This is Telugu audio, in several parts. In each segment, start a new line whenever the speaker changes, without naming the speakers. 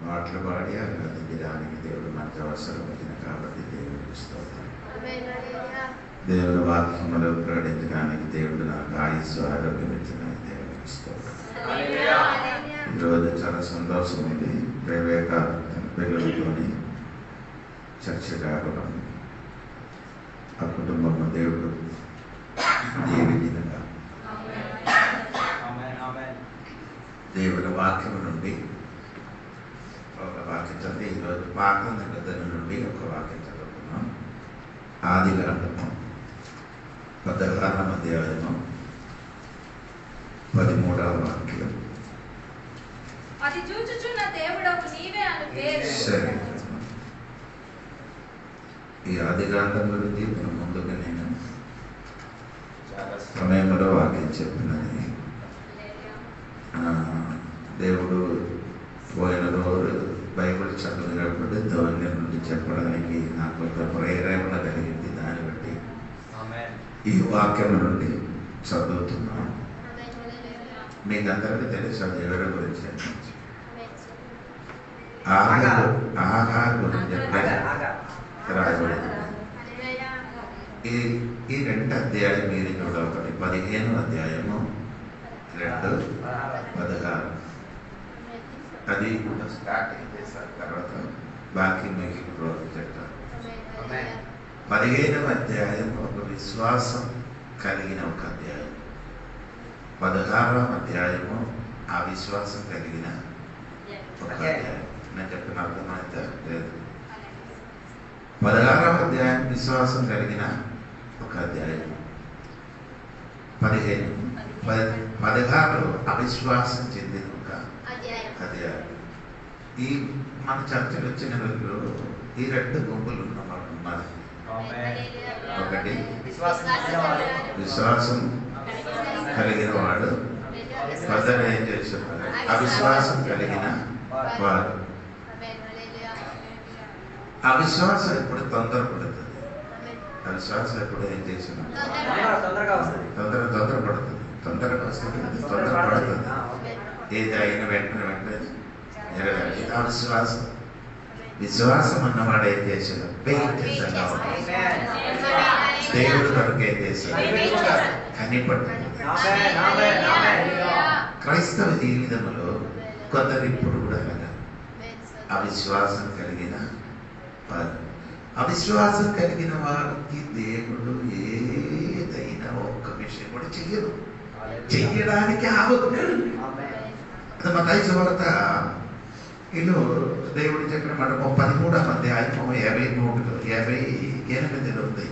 పాటలు పాడి ఆరాధించడానికి దేవుడు మనకు అవసరం వచ్చిన కాబట్టి దేవుడికి స్తోత్రం. దేవుడు వాక్యములో ప్రకటించడానికి దేవుడు నాకు ఆయుస్సు ఆరోగ్యం ఇచ్చడానికి దేవుడికి స్తోత్రం. ఈరోజు చాలా సంతోషం ఉంది. ప్రేవేక పిల్లలతోని చర్చ కావడం, ఆ కుటుంబం దేవుడు దీవించినగా దేవుడి వాక్యం నుండి ఒక వాక్యం చదివి ఈరోజు పాత నిబంధన నుండి ఒక వాక్యం చదువుతున్నాం. ఆదికాండము 16వ అధ్యాయము 13వ వాక్యం.
అది చూచుచున్న దేవుడకు నీవే అను పేరు.
సరే, ఈ ఆదికాండం గురించి మనం ముందుగా నేను చాలా సమయంలో వాక్యం చెప్పినది. దేవుడు పోయిన రోజు బైబిల్ చదివినప్పుడు దాని నుండి చెప్పడానికి నాకు కొంత ప్రేరణ కలిగింది. దాన్ని బట్టి ఈ వాక్యం నుండి చదువుతున్నాను. మీకు అందరికీ తెలుసు అది ఎవరి గురించి ఆహార్ గురించి రాయబడింది. ఈ 2 అధ్యాయం మీరు చూడవకండి. 15వ అధ్యాయము 2:16 అది కూడా స్టార్టింగ్ చేశారు. తర్వాత బాకీ మీకు రోజు చెప్తారు. 15వ అధ్యాయం ఒక విశ్వాసం కలిగిన ఒక అధ్యాయం. 16వ అధ్యాయము ఆ విశ్వాసం కలిగిన ఒక అధ్యాయం. నేను చెప్పిన అర్థమైతే లేదు. 16వ అధ్యాయం విశ్వాసం కలిగిన ఒక అధ్యాయం. 16 అవిశ్వాసం చెందిన ఒక అధ్యాయం. ఈ మన చర్చలు వచ్చిన రోజులు ఈ 2 గుంపులు ఉన్నమాట ఉన్నారు. ఒకటి విశ్వాసం కలిగిన వాడు, కొందరు ఏం చేస్తున్నారు అవిశ్వాసం కలిగిన వాడు. అవిశ్వాసం ఎప్పుడు తొందరపడుతుంది. అవిశ్వాసం ఎప్పుడు ఏం చేసిన తొందరపడుతుంది. తొందరగా వస్తుంది, తొందరపడుతుంది. ఏది అయిన వెంటనే నెరవేరు. ఇది అవిశ్వాసం. విశ్వాసం అన్నవాడు ఏం చేశాడు? వెయిట్ చేశాడు. దేవుడు కొరకు ఏం చేశాడు? కనిపడ్డాడు. క్రైస్తవ జీవితంలో కొందరు ఇప్పుడు కూడా అలాగా అవిశ్వాసం కలిగిన వారు. అవిశ్వాసం కలిగిన వారికి దేవుడు ఏదైనా ఒక్క విషయం కూడా చెయ్యడానికి ఆవద్దు. మత్తయి సువార్త ఇల్లు దేవుడు చెప్పిన మాట 13వ అధ్యాయం 58 ఉంది.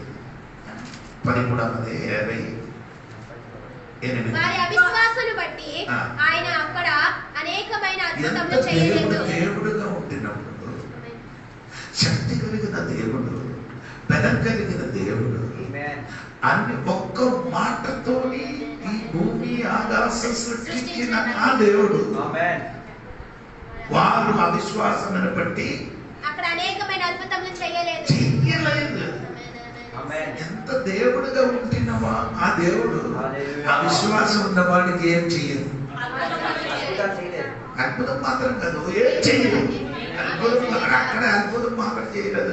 13:58.
వారి అవిశ్వాసాన్ని బట్టి ఆయన అక్కడ అనేకమైన అద్భుతములు చేయలేదు.
దేవుడుగా ఉండినప్పుడు, శక్తి కలిగిన దేవుడు, బలం కలిగిన దేవుడు, అన్ని ఒక్క మాటతో ఈ భూమి ఆకాశం సృష్టించిన ఆ దేవుడు వారు అవిశ్వాసాన్ని బట్టి
అక్కడ అనేకమైన అద్భుతములు చేయలేదు.
ఎంత దేవుడుగా ఉంటున్నావా ఆ దేవుడు అవిశ్వాసం ఉన్న వాడికి ఏం చెయ్యదు. అద్భుతం మాత్రం కాదు, ఏం చెయ్యదు. అక్కడ అద్భుతం మాత్రం చేయలేదు.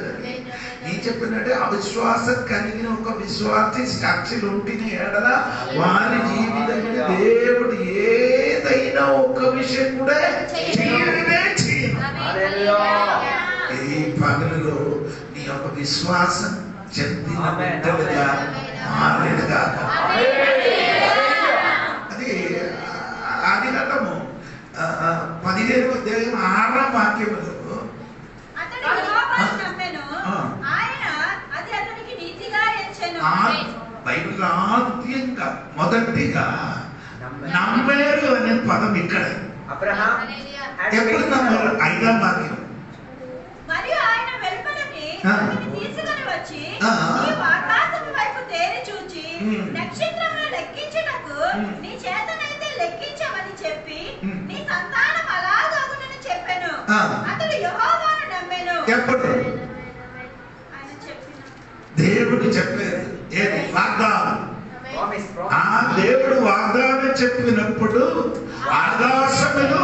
నీ చెప్పినట్టే అవిశ్వాసం కలిగిన ఒక విశ్వాసి సాక్షులు ఉంటేనే ఏడలా వారి జీవితంలో దేవుడు ఏదైనా ఒక్క విషయం కూడా చేయడమే చేయదు. ఈ పగలులో నీ యొక్క విశ్వాసం చెందిన బిడ్డలుగా మారేడుగా. అది ఆదికాండము 15వ అధ్యాయం 6వ వాక్యములో బైబిల్ ఆద్యంగా మొదటిగా నమ్మేరు అనే పదం ఇక్కడ. ఎప్పుడు నమ్మరు? 5వ వాక్యం.
మరియు ఆయన వెలుపలికి తీసుకొని వచ్చి నీవు ఆకాశము వైపు తేరి చూచి నక్షత్రములను లెక్కించుటకు నీ చేతనైతే లెక్కించమని చెప్పి నీ సంతానం అలాగగునని చెప్పెను. అతడు యెహోవాను నమ్మెను.
ఎప్పుడు దేవుడు చెప్పారు ఏది వాగ్దానం. ఆ దేవుడు వాగ్దానం చెప్పినప్పుడు ఆకాశములు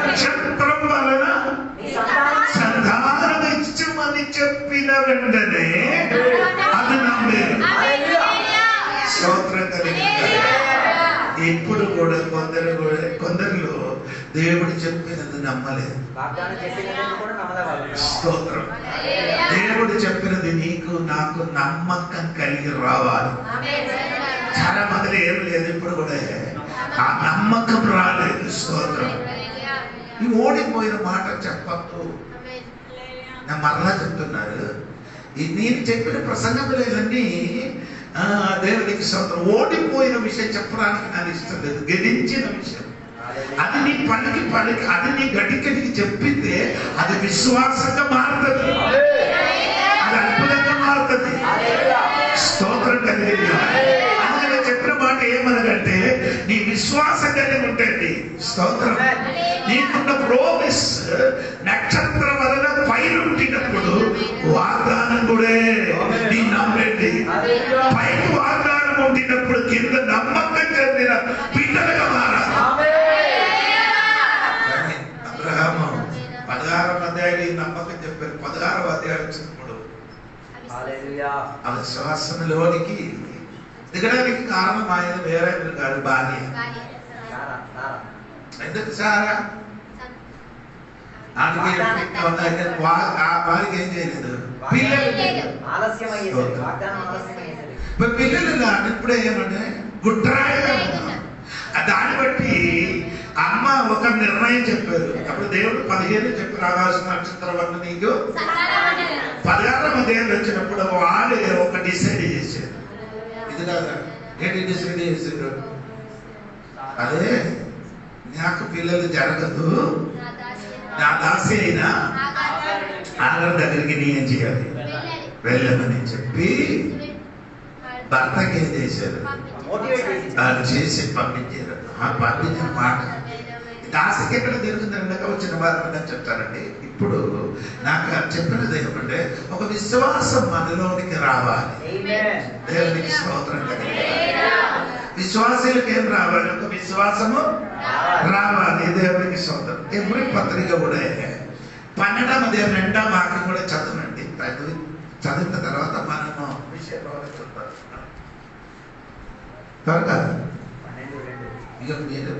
నక్షత్రం వలన వినిన వెంటనే అది నమ్మేరు. స్తోత్రం కలిగింది. ఇప్పుడు కూడా కొందరిలో దేవుడు చెప్పినది నమ్మలేదు. స్తోత్రం. దేవుడు చెప్పినది నీకు నాకు నమ్మకం కలిగి రావాలి. చాలా మంది ఏం లేదు, ఇప్పుడు కూడా ఆ నమ్మకం రాలేదు. స్తోత్రం. ఈ ఓడిపోయిన మాట చెప్పద్దు. నేను మరలా చెప్తున్నారు, నేను చెప్పిన ప్రసంగములన్నీ దేవునికి స్తోత్రం. ఓడిపోయిన విషయం చెప్పడానికి నాకు ఇష్టం లేదు, గెలించిన విషయం. అది నీ పనికి అది నీ గడికడికి చెప్పిందే అది విశ్వాసంగా మారుతుంది, అది అద్భుతంగా మారుతుంది. స్తోత్రం కలిగింది. అందుకని చెప్పిన మాట ఏమనగంటే నీ విశ్వాసం కలిగి ఉంటుంది. స్తోత్రం. నీకున్న ప్రోమిస్ నక్షత్రం వలన పైన ఉండినప్పుడు వాగ్దానం కూడా నీ నమ్మండి. పైన వాగ్దానం ఉండినప్పుడు కింద నమ్మకం చెందిన బిడ్డలుగా మారాలి. అబ్రహాము 16వ అధ్యాయం నమ్మకం చెప్పారు. 16వ అధ్యాయం వచ్చినప్పుడు ఆ విశ్వాసంలోనికి దిగడానికి కారణం ఆయన వేరే కాదు, భార్య. ఎందుకు సారా వారికి ఏం చేయలేదు, పిల్లలు కాదు. ఇప్పుడే ఏమంటే గుట్రాయిగా దాన్ని బట్టి అమ్మ ఒక నిర్ణయం చెప్పారు. అప్పుడు దేవుడు 15 చెప్పారు, ఆకాశ నక్షత్రం వల్ల నీకు 16వ అధ్యాయం వచ్చినప్పుడు వాళ్ళు ఒక డిసైడ్ చేశారు. ఇది కాదా ఏంటి డిసైడ్ చేశారు? అదే నాకు పిల్లలు జరగదు, నా దాసి అయినా ఆగర్ దగ్గరికి నేనేం చేయాలి, వెళ్ళమని చెప్పి భర్తకి ఏం చేశారు, వాళ్ళు చేసి పంపించారు. ఆ పంపించిన మాట దాసికి ఎక్కడ జరుగుతుందంటే వచ్చిన వారు చెప్తారండి. ఇప్పుడు నాకు చెప్పినది ఏమంటే ఒక విశ్వాసం మనలోనికి రావాలి. దేవునికి స్తోత్రం కలిగి విశ్వాసులకు ఏం రావాలి, ఒక విశ్వాసము రావాలి. దేవునికి స్తోత్రం. ఎప్పుడు పత్రిక కూడా 12వ అధ్యాయం 2వ వాక్యం కూడా చదవండి. చదివిన తర్వాత మనము విషయంలో చూద్దాం. త్వరగా ఇక మీరు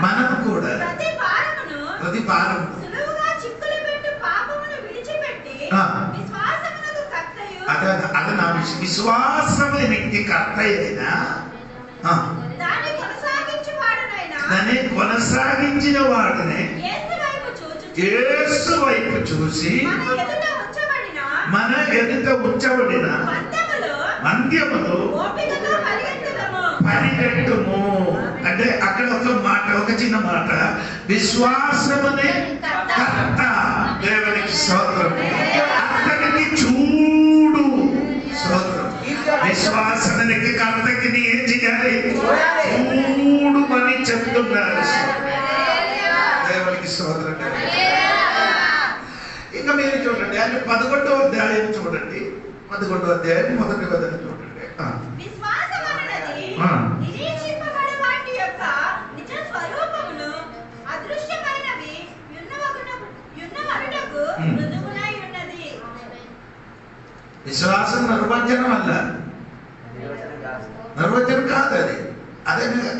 మనము కూడా ప్రతి భారము అది నా విశ్వాసమునికి కర్త అయినా దాన్ని కొనసాగించిన వాడిని యేసు వైపు చూసి మన ఎదుట ఉంచబడిన మంద్యమును పరిగెట్టుము. అంటే అక్కడ ఒక మాట, ఒక చిన్న మాట, విశ్వాసమునే కర్త. దేవునికి స్తోత్రం. అతనికి చూడు. స్తోత్రం. విశ్వాసానికి కర్తకి ఏం చేయాలి, చూడు అని చెప్తున్నారు. దేవునికి స్తోత్రం. ఇంకా మీరు చూడండి, అంటే 11వ అధ్యాయం చూడండి. 11వ అధ్యాయం 1వ వచనం చూడండి. విశ్వాసం నిర్వచనం అల్ల, నిర్వచనం కాదు అది.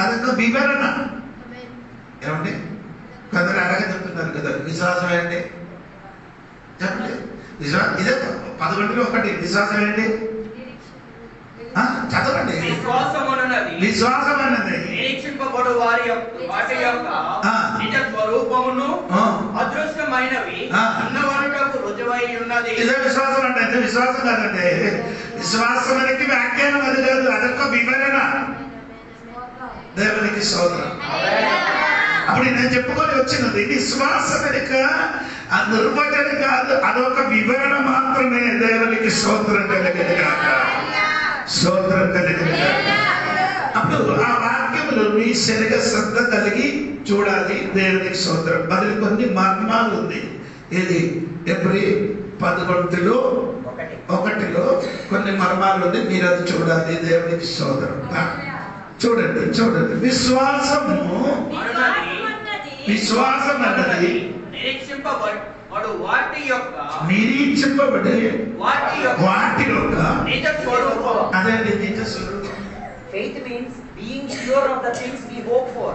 అదొక వివరణ. ఏమండి కొందరు అలాగే చెప్తున్నారు కదా, విశ్వాసం ఏంటి చెప్పండి. ఇదే 11లో 1 విశ్వాసం ఏంటి చదవండి. విశ్వాసం అన్నది
నిరీక్షింపబడు వాటి యొక్క నిజ స్వరూపమును అదృశ్యమైనవి ఉన్నవారుటకు రుజువై ఉన్నది.
ఇదే విశ్వాసం అంటే. అయితే విశ్వాసం కాదంటే, విశ్వాసం అనేది వ్యాఖ్యానం అది కాదు, అదొక వివరణ. దేవునికి స్తోత్రం. అప్పుడు నేను చెప్పుకొని వచ్చినది విశ్వాసం వెనుక ఆ నిర్వచన కాదు, అదొక వివరణ మాత్రమే. దేవునికి స్తోత్రం కలిగింది కాక, స్తోత్రం కలిగింది కాక. అప్పుడు ఆ వాక్యములు మీ సరిగా శ్రద్ధ కలిగి చూడాలి. దేవునికి స్తోత్రం. మరి కొన్ని మర్మాలు ఉంది. ఇది ఎబ్రీ 11లో 1లో కొన్ని మర్మాలు ఉంది, మీరు అది చూడాలి. దేవునికి స్తోత్రం. చూడండి చూడండి, విశ్వాసము విశ్వాసం అన్నది
నిరీక్షింపబడు వాటి యొక్క
నిరీక్షింపబడే వాటి యొక్క
నిజ స్వరూపం.
అదే నిజ స్వరూపం.
Faith means being sure of the things we hope for.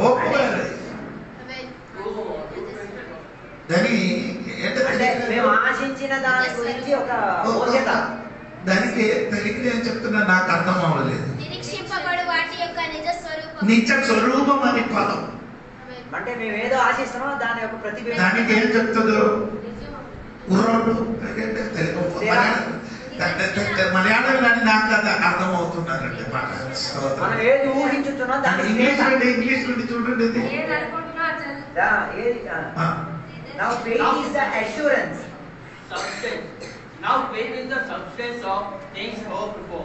Hope దాని
అంటే మేము ఆశించిన దాని గురించి ఒక బోధ్యత.
దానికి తెలుగులో ఏం చెప్తున్నా నాకు అర్థం అవ్వలేదు.
నిరీక్షింపబడు వాటి యొక్క నిజ స్వరూపం.
నిజ స్వరూపం అని పదం
అంటే మేము ఏదో ఆశిస్తున్నామో దాని యొక్క ప్రతిబింబం.
దానికి ఏం చెప్తుందో కుర్రోడు మలయాళం కానీ నాకు అది అర్థం అవుతున్నారండి.
మనం ఏది ఊహించుతున్నాం దాని
ఇంగ్లీష్ నుండి చూడండి ఇది.
Now faith is the assurance.
Now faith is the substance of things hoped for,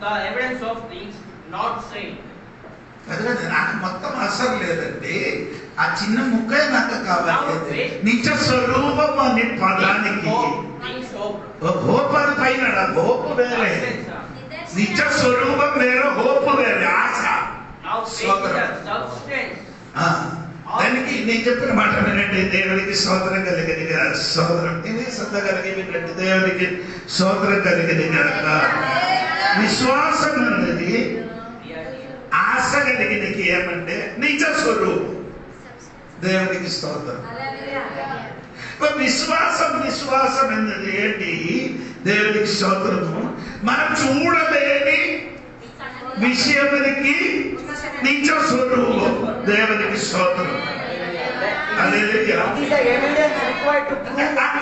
the evidence of things not seen.
అదే నాకు మొత్తం అసలు లేదండి, ఆ చిన్న ముక్కే నాకు కావాలి. నిజ స్వరూపం అనే పదానికి హోప్ అని పైన హోప్ వేరే, నిజ స్వరూపం వేరే, హోప్ వేరే, ఆశ. దానికి నేను చెప్పిన మాట వినండి. దేవునికి స్తోత్రం కలిగింది కదా, స్తోత్రం ఇది శ్రద్ధ కలిగి వినండి. దేవునికి స్తోత్రం కలిగింది కనుక విశ్వాసం అన్నది ఆశ కలిగినకి ఏమంటే నిజ స్వరూపం. దేవునికి స్తోత్రం. విశ్వాసం అన్నది ఏంటి? దేవునికి స్తోత్రము. మనం చూడలేని విషయానికి నిజ స్వరూపం. దేవునికి స్తోత్రం.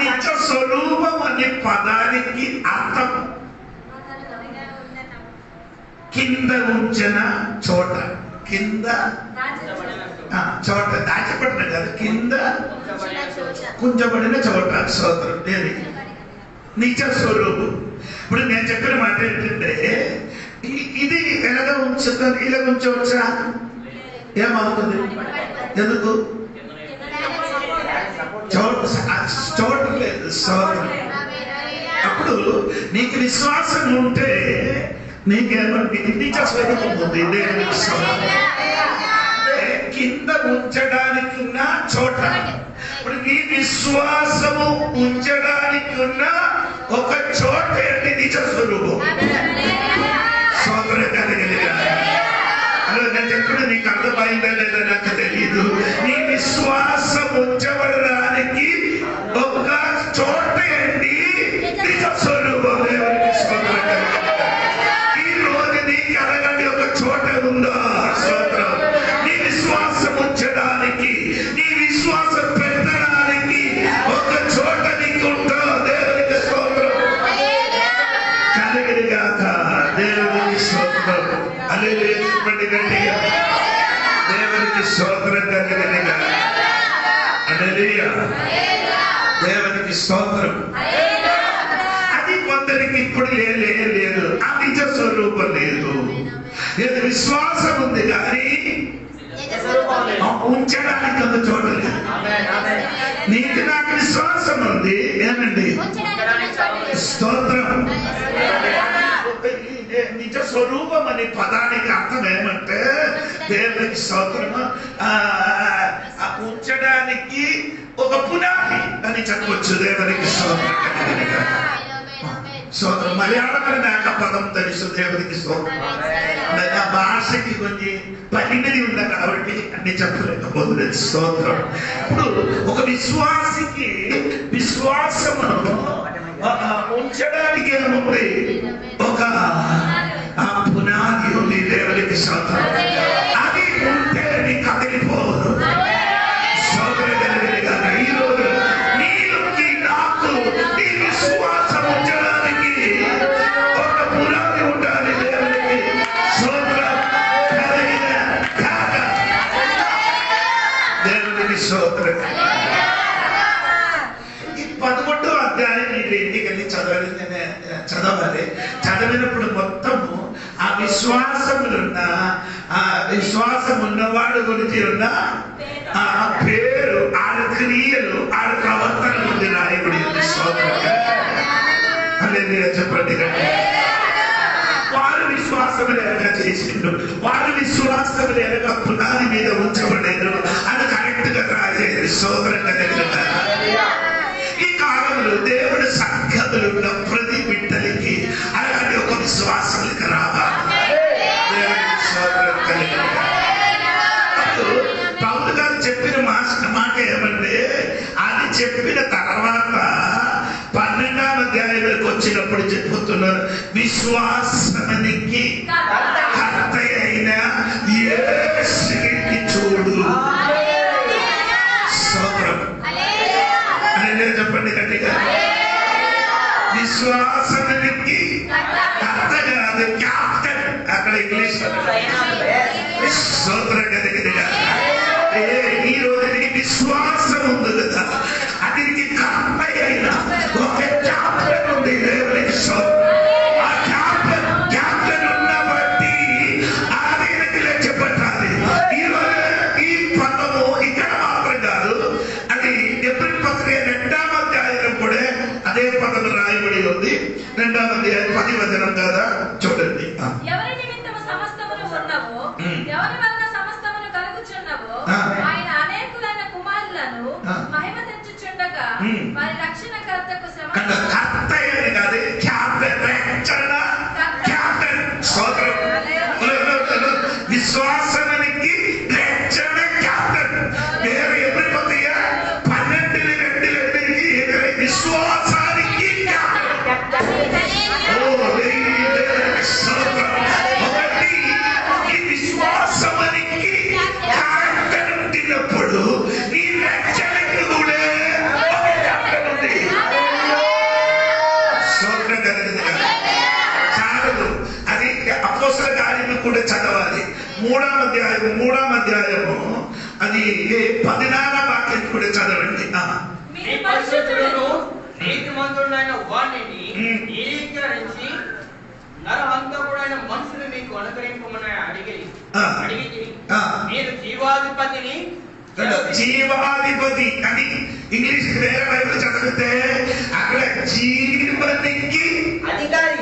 నిజ స్వరూపం అనే పదానికి అర్థం కింద ఉంచిన చోట, కింద చోట దాచబడిన కాదు, కింద కుంచబడిన చోట. స్తోత్రం. దేనికి నిజ స్వరూపం. ఇప్పుడు నేను చెప్పిన మాట ఏంటంటే ఇది ఎలాగ ఉంచుతా, ఇలా ఉంచవచ్చా? ఏమవుతుంది? ఎందుకు? చోటు లేదు. స్తోత్రం. అప్పుడు నీకు విశ్వాసం ఉంటే నీకేమంటే నిజ స్వరూపం ఉంది. కింద ఉంచడానికి ఉన్న చోట. ఇప్పుడు నీ విశ్వాసము ఉంచడానికి ఉన్న ఒక చోట అంటే నిజ స్వరూపం. సోదరు కలిగిన నేను చెప్పిన నీకు అర్థమైందా లేదా నాకు తెలియదు. నీ విశ్వాసం ఉంచబడడానికి ఒక చోట ఏంటి? నిజ స్వరూపం. దేవునికి స్తోత్రం. ఈ రోజు నీకు అడగండి, ఒక చోట ఉందా? స్తోత్రం. నీ విశ్వాసం ఉంచడానికి, నీ విశ్వాసం పెట్టడానికి ఒక చోట నీకు ఉందా? దేవునికి స్తోత్రం కలిగినగాక. దేవునికి స్తోత్రం. అల్లెలూయా గట్టిగా. దేవునికి స్తోత్రం కలిగినగాక. హల్లెలూయా. దేవునికి స్తోత్రం. అది కొందరికి ఇప్పుడు లేదు, ఆ నిజ స్వరూపం లేదు. విశ్వాసం ఉంది కానీ ఉంచడానికి అంత చూడలేదు. నీకు నాకు విశ్వాసం ఉంది ఏమండి? స్తోత్రం. నిజ స్వరూపం అనే పదానికి అర్థం ఏమంటే దేవునికి స్తోత్రము, ఉంచడానికి ఒక పునాది అని చెప్పవచ్చు. దేవునికి స్తోత్రం. స్తోత్రం. మలయాళంలో నాకు పదం తెలుసు. దేవునికి స్తోత్రం. నా భాషకి కొన్ని పరిమితి ఉంది కాబట్టి అన్ని చెప్పలేకపోతుంది. స్తోత్రం. ఇప్పుడు ఒక విశ్వాసికి విశ్వాసమును ఉంచడానికి ఏముంది? ఒక పునాది ఉంది. దేవునికి స్తోత్రం. అది ఉంటే నీ కదిలిపోదు. స్తోత్రం కలిగిన కాక ఈరోజు నీలోకి నాకు నీ విశ్వాసం ఉంచడానికి ఒక పునాది ఉండాలి. దేవునికి స్తోత్రం కలిగిన కాక. దేవునికి స్తోత్రం. ఈ 11వ అధ్యాయం మీరు ఇంటికెళ్ళి చదవాలి. చదివినప్పుడు మొత్తము ఆ విశ్వాసములున్న, ఆ విశ్వాసం ఉన్నవాడు గురించి ఉన్న ఆ పేరు, ఆడ క్రియలు, ఆడ ప్రవర్తన ఉంది రాయబడి. స్తోత్రం. హల్లెలూయా చెప్పండి. వారు విశ్వాసం ఎరగా చేసిండు, వారు విశ్వాసం ఎరగా పునాది మీద ఉంచబడేది అది కరెక్ట్ గా రాజేది. స్తోత్రం ఈ కాలంలో దేవుడు సంఘములున్న ప్రతి బిడ్డలకి అలాంటి ఒక విశ్వాసానికి రావాలి. పౌలు గారు చెప్పిన మాట ఏమంటే, అది చెప్పిన తర్వాత 12వ అధ్యాయంలోకి వచ్చినప్పుడు చెప్పుతున్నారు, విశ్వాసానికి కర్త అయిన యేసుని చూడు. స్తోత్రం అని చెప్పండి గట్టిగా. విశ్వాసానికి కర్త కాదు, క్యాప్టెన్. అక్కడ ఇంగ్లీష్ స్తోత్రం గదిగా. ఈ రోజు నీకు విశ్వాసం ఉంది కదా, అది కర్త అయిన ఒక క్యాప్టెన్ ఉంది. ఆ క్యాప్టెన్ ఉన్న బట్టి ఆయనకి లెక్కపట్టాలి. ఈరోజు ఈ పదము ఇక్కడ మాత్రం కాదు, అది ఎప్పుడు పత్రిక 2వ అధ్యాయం కూడా అదే పదం రాయబడి ఉంది. 2వ అధ్యాయం 10వ వచనం కదా, చూడండి.
ఎవరి నిమిత్తము సమస్తమును ఉన్నవో, ఎవరి వలన సమస్తమును కలుగుచున్నవో, ఆయన అనేకులైన కుమారులను మహిమ తెచ్చుచుండగా వారి రక్షణకర్తకు శ్రమ
కాదు, క్యాప్టెన్. స్తోత్రం. విశ్వాసానికి రక్షణ క్యాప్టెన్. వేరే ఎప్పుడు 12 విశ్వాసానికి క్యాప్టెన్. ఈ విశ్వాసానికి క్యాప్టెన్ ఉండినప్పుడు నీ రక్షణకు కూడా ఒక క్యాప్టెన్ ఉంది. స్తోత్రం కలుగుతుంది. చాలదు, అది అపోస్తల కార్యము కూడా చదవాలి. 3వ అధ్యాయము అది 14వ వాక్యం కూడా చదవండి.
మీ పరిశుద్ధులను నీతిమంతుడైన వాణిని ఏకీకరించి నరహంతకుడైన మనుషులు మీకు అనుకరింపమని అడిగి మీరు జీవాధిపతిని
అని ఇంగ్లీష్ వేరే బైబిల్ చదివితే అక్కడ జీవనికి
అధికారి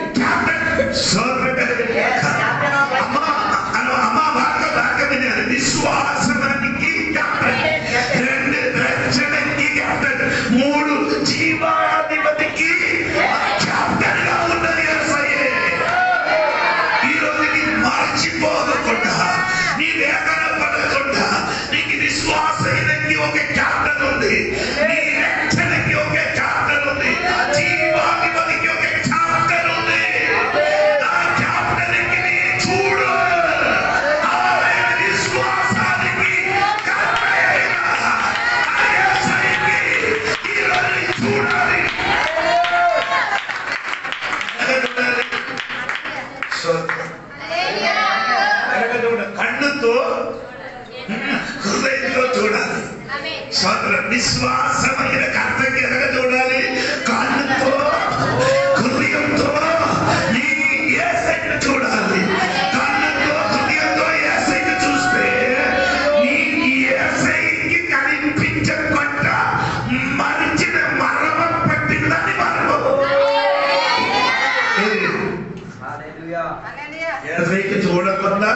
విశ్వాసానికి క్యాప్టెన్, 2 రక్షణకి క్యాప్టెన్, 3 జీవాధిపతికి క్యాప్టెన్ గా ఉన్నది యేసయ్యే. ఈరోజు నీ మర్చిపోకుండా, నీ వేదన పడకుండా, నీకు విశ్వాసానికి ఒక క్యాప్టెన్ ఉంది, నీ రక్షణకి ఒక క్యాప్టెన్ ఉంది, జీవాధిపతికి ఒక క్యాప్టెన్ ఉంది. ఆ క్యాప్టెన్కి నీ చూడు. ఆయన విశ్వాసానికి కర్త అయిన ఆ యేసయ్యకి ఈరోజు నీ చూడాలి. కన్నుతో హృదయంతో చూడాలి. విశ్వాసమైన కర్తకి ఎలాగ చూడాలి? కన్నుతో హృదయంతో నీ యేసయ్యను చూడాలి. కన్నుతో హృదయంతో యేసయ్యను చూస్తే నీ యేసయ్యకి కనిపించకుండా మరిచిన మరణం పట్టిందని మరణం. యేసయ్యకి చూడకుండా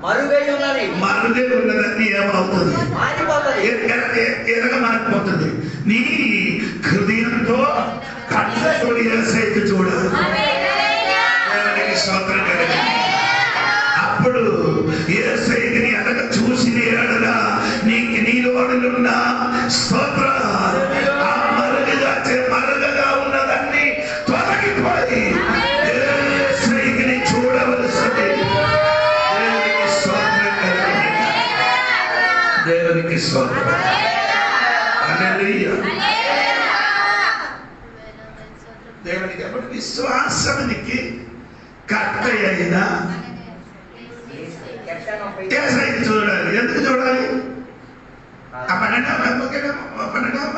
మరుగే ఉన్నదని ఏమవుతుంది? ఎలాగ మారిపోతుంది? నీ హృదయంతో కన్నుతో యేసయ్యకి చూడాలి. దేవునికి స్తోత్రం కలుగును. అప్పుడు యేసయ్యకి ఎలాగ చూసిన ఎడల నీకు నీలోనున్న స్తోత్ర ఆ మరుగగా ఉన్నదాన్ని తొలగిపోయి యేసయ్యకి చూడవలసింది. దేవునికి స్తోత్రం. హల్లెలూయా. దేవునికి అప్పుడు విశ్వాసానికి కర్త అయిన యేసయ్యని చూడాలి. ఎందుకు చూడాలి?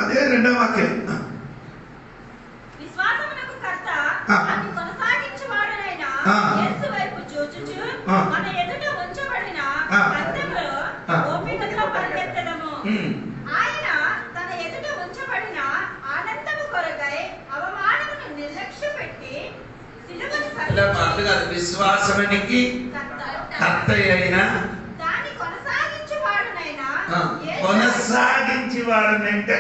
అదే 2వ వాక్యం.
విశ్వాసమునకు కర్త అన్ని కొనసాగించువాడనైన యేసు వైపు చూచుచు మన ఎదుట ఉంచబడిన సత్యములో ఓపికతో పరిగెత్తడము. ఆయన తన ఎదుట ఉంచబడిన ఆనందము కొరకై అవమానమును నిర్లక్ష్యపెట్టి సిలువను
రెండో మాటలు కాదు, విశ్వాసమునికి కర్త అయిన
దాన్ని కొనసాగించువాడునైనా
కొనసాగించేవాడునంటే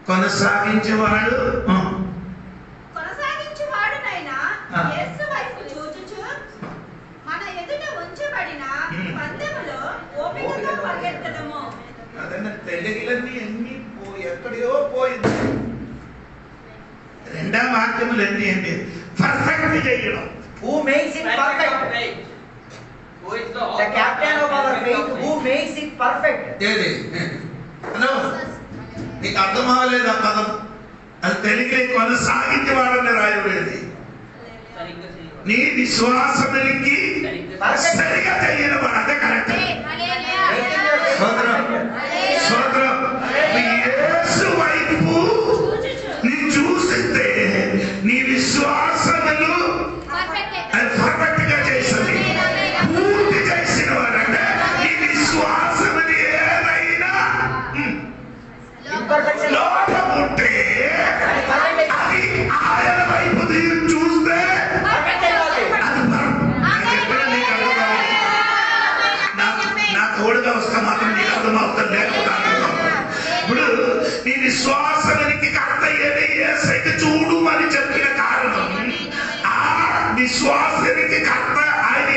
కొనసాగించేవాడు
కొనసాగించువాడునైనా యేసు వైపు చూచుచు మన ఎదుట ఉంచబడిన పందెములో ఓపికతో పరిగెత్తడము.
అదన్న తెలుగులన్నీ అన్ని ఎక్కడియో పోయింది. రెండో వాక్యములు ఎన్ని అండి? పర్ఫెక్ట్ చేయడం.
Who makes it perfect?
Who is
The captain of our faith, who makes it perfect?
ఏది? హలో, నీకు అర్థం అవ్వలేదు ఆ పదం. అది తెలుగులో కొనసాగించేవాడని రాయబడేది. నీ విశ్వాసమునికి సరిగా తెలియని వాడు, అదే కరెక్ట్. సోదరం, యేసు వైపు నీ చూస్తే నీ విశ్వాసములు పర్ఫెక్ట్ గా చేసింది, పూర్తి చేసిన వాడు. అంటే నీ విశ్వాసములు ఏదైనా లోపం ఉంటే అది ఆయన వైపు చూస్తే నా తోడుగా వస్తే మాత్రం నీకు అర్థమవుతుంది, లేకపోతే ఇప్పుడు నీ విశ్వాసానికి కర్త ఏసైతే చూడు అని చెప్పిన కారణం, ఆ విశ్వాసానికి కర్త ఆయన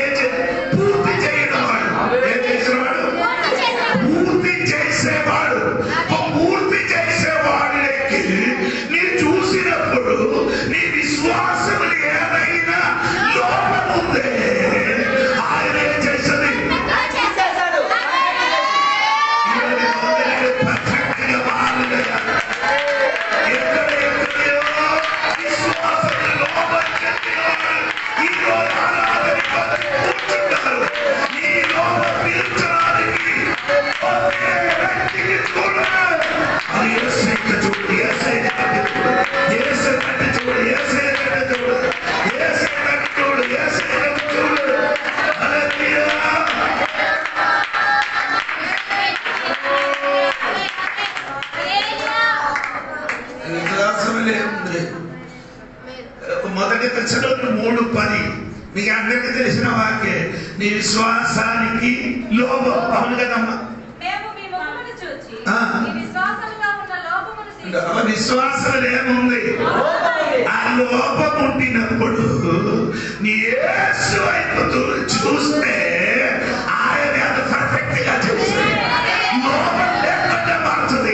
పూర్తి చేయడం. వాడు ఏం చేసేవాడు? పూర్తి చేసేవాడు. పూర్తి చేసేవాడికి నీ చూసినప్పుడు నీ విశ్వాసములు ఏదైనా లోపం ఉందే ఆయన ఏం చేసేది? పర్ఫెక్ట్గా మారలేదు. ఎక్కడెక్కడో విశ్వాసములు లోపం చెందినవాడు ఈ రోజు ఆరాధనకు కూర్చుంటారు. ఈ లోపం తీర్చడానికి ఒకే వ్యక్తికి చూడాలి. అది యేసయ్య చూడు, యేసయ్య కంటే చూడు, యేసయ్య కంటే చూడు, యేసయ్య కంటే చూడు, యేసయ్య కంటే చూడు, యేసయ్య కంటే చూడు. హల్లెలూయా. విశ్వాసములే ఉంది. మొదటి తెస్సలోనికీయులు 3:10 మీకు అందరికీ తెలిసిన వాక్యే. నీ విశ్వాసానికి లోపం. అవును కదమ్మా?
మేము మీ ముఖమును చూచి
ఆ.
మీ విశ్వాసములో ఉన్న లోపమును
విశ్వాసం ఏముంది? ఆ లోపం ఉండినప్పుడు నీ యేసు వైపు చూస్తే ఆయన అది పర్ఫెక్ట్ గా చేస్తుంది. లోపం లేకుండా మార్చుది.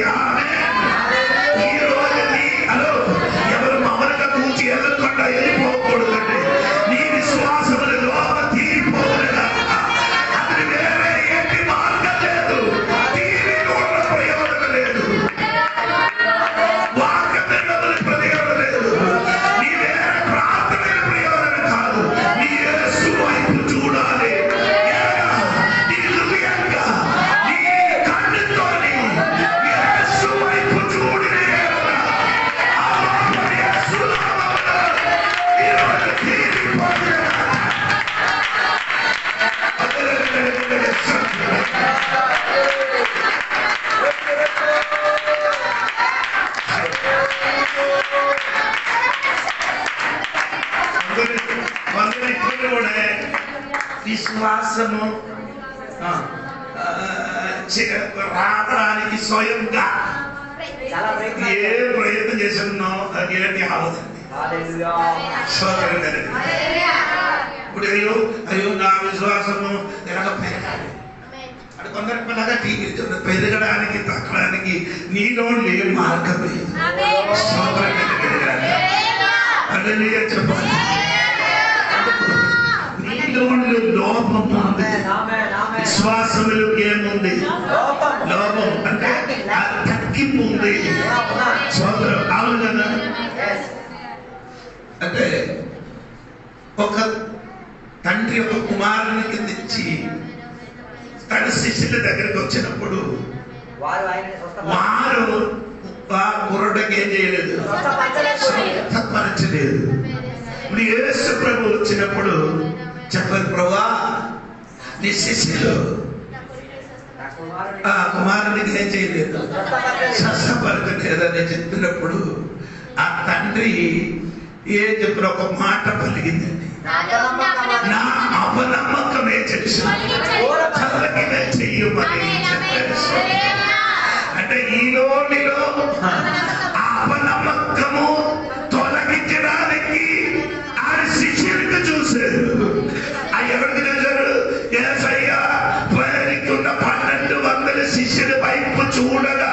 ఈ రోజు ఎవరు మామూలుగా కూర్చి ఎదుర్కొండా వెళ్ళిపోకూడదండి. నీ విశ్వాసములు లోప తీరిపోదుగా. అది వేరే ఏంటి మార్గం లేదు. తీరి కూడా ప్రయోజనం లేదు. వాక్యం ప్రయోజనం లేదు. నీ వేరే ప్రార్థన ప్రయోజనం కాదు. నీ యేసు వైపు చూడాలి. నీ హృదయంగా నీ కన్నుతోని యేసు వైపు చూడి విశ్వాసము రావడానికి స్వయంగా ఏ ప్రయత్నం చేస్తున్నో అది ఏంటి అవదండి. ఇప్పుడు అయ్యో నా విశ్వాసము ఎలాగ పెరగాలి అంటే కొందరి పిల్లగా పెరగడానికి తగ్గడానికి నీలో ఏ మార్గం లేదు. చెప్పాలి. నీలో లోపం ఉంది. విశ్వాసములు ఏముంది? లోపం అంటే తగ్గింపు ఉంది. సోదరు అవును కదా? అంటే ఒక తండ్రి ఒక కుమారునికి తెచ్చి తన శిష్యుల దగ్గరికి వచ్చినప్పుడు వారు కుర్రకి ఏం చేయలేదు, స్వస్థపరచలేదు. ఇప్పుడు యేసు ప్రభు వచ్చినప్పుడు చెప్పారు, ప్రభువా నీ శిష్యులు ఆ కుమారునికి ఏం చేయలేదు, స్వస్థపరచలేదని చెప్పినప్పుడు ఆ తండ్రి ఏం చెప్పిన ఒక మాట పలిగిందండి, నా అపనమ్మకమే చెయ్యమని చెప్పారు. అంటే ఈలోనిలో అపనమ్మకము తొలగించడానికి ఆయన శిష్యుడికి చూశారు. ఎవరికి చూశారు? యేసయ్య వారికి 1200 శిష్యుల వైపు చూడగా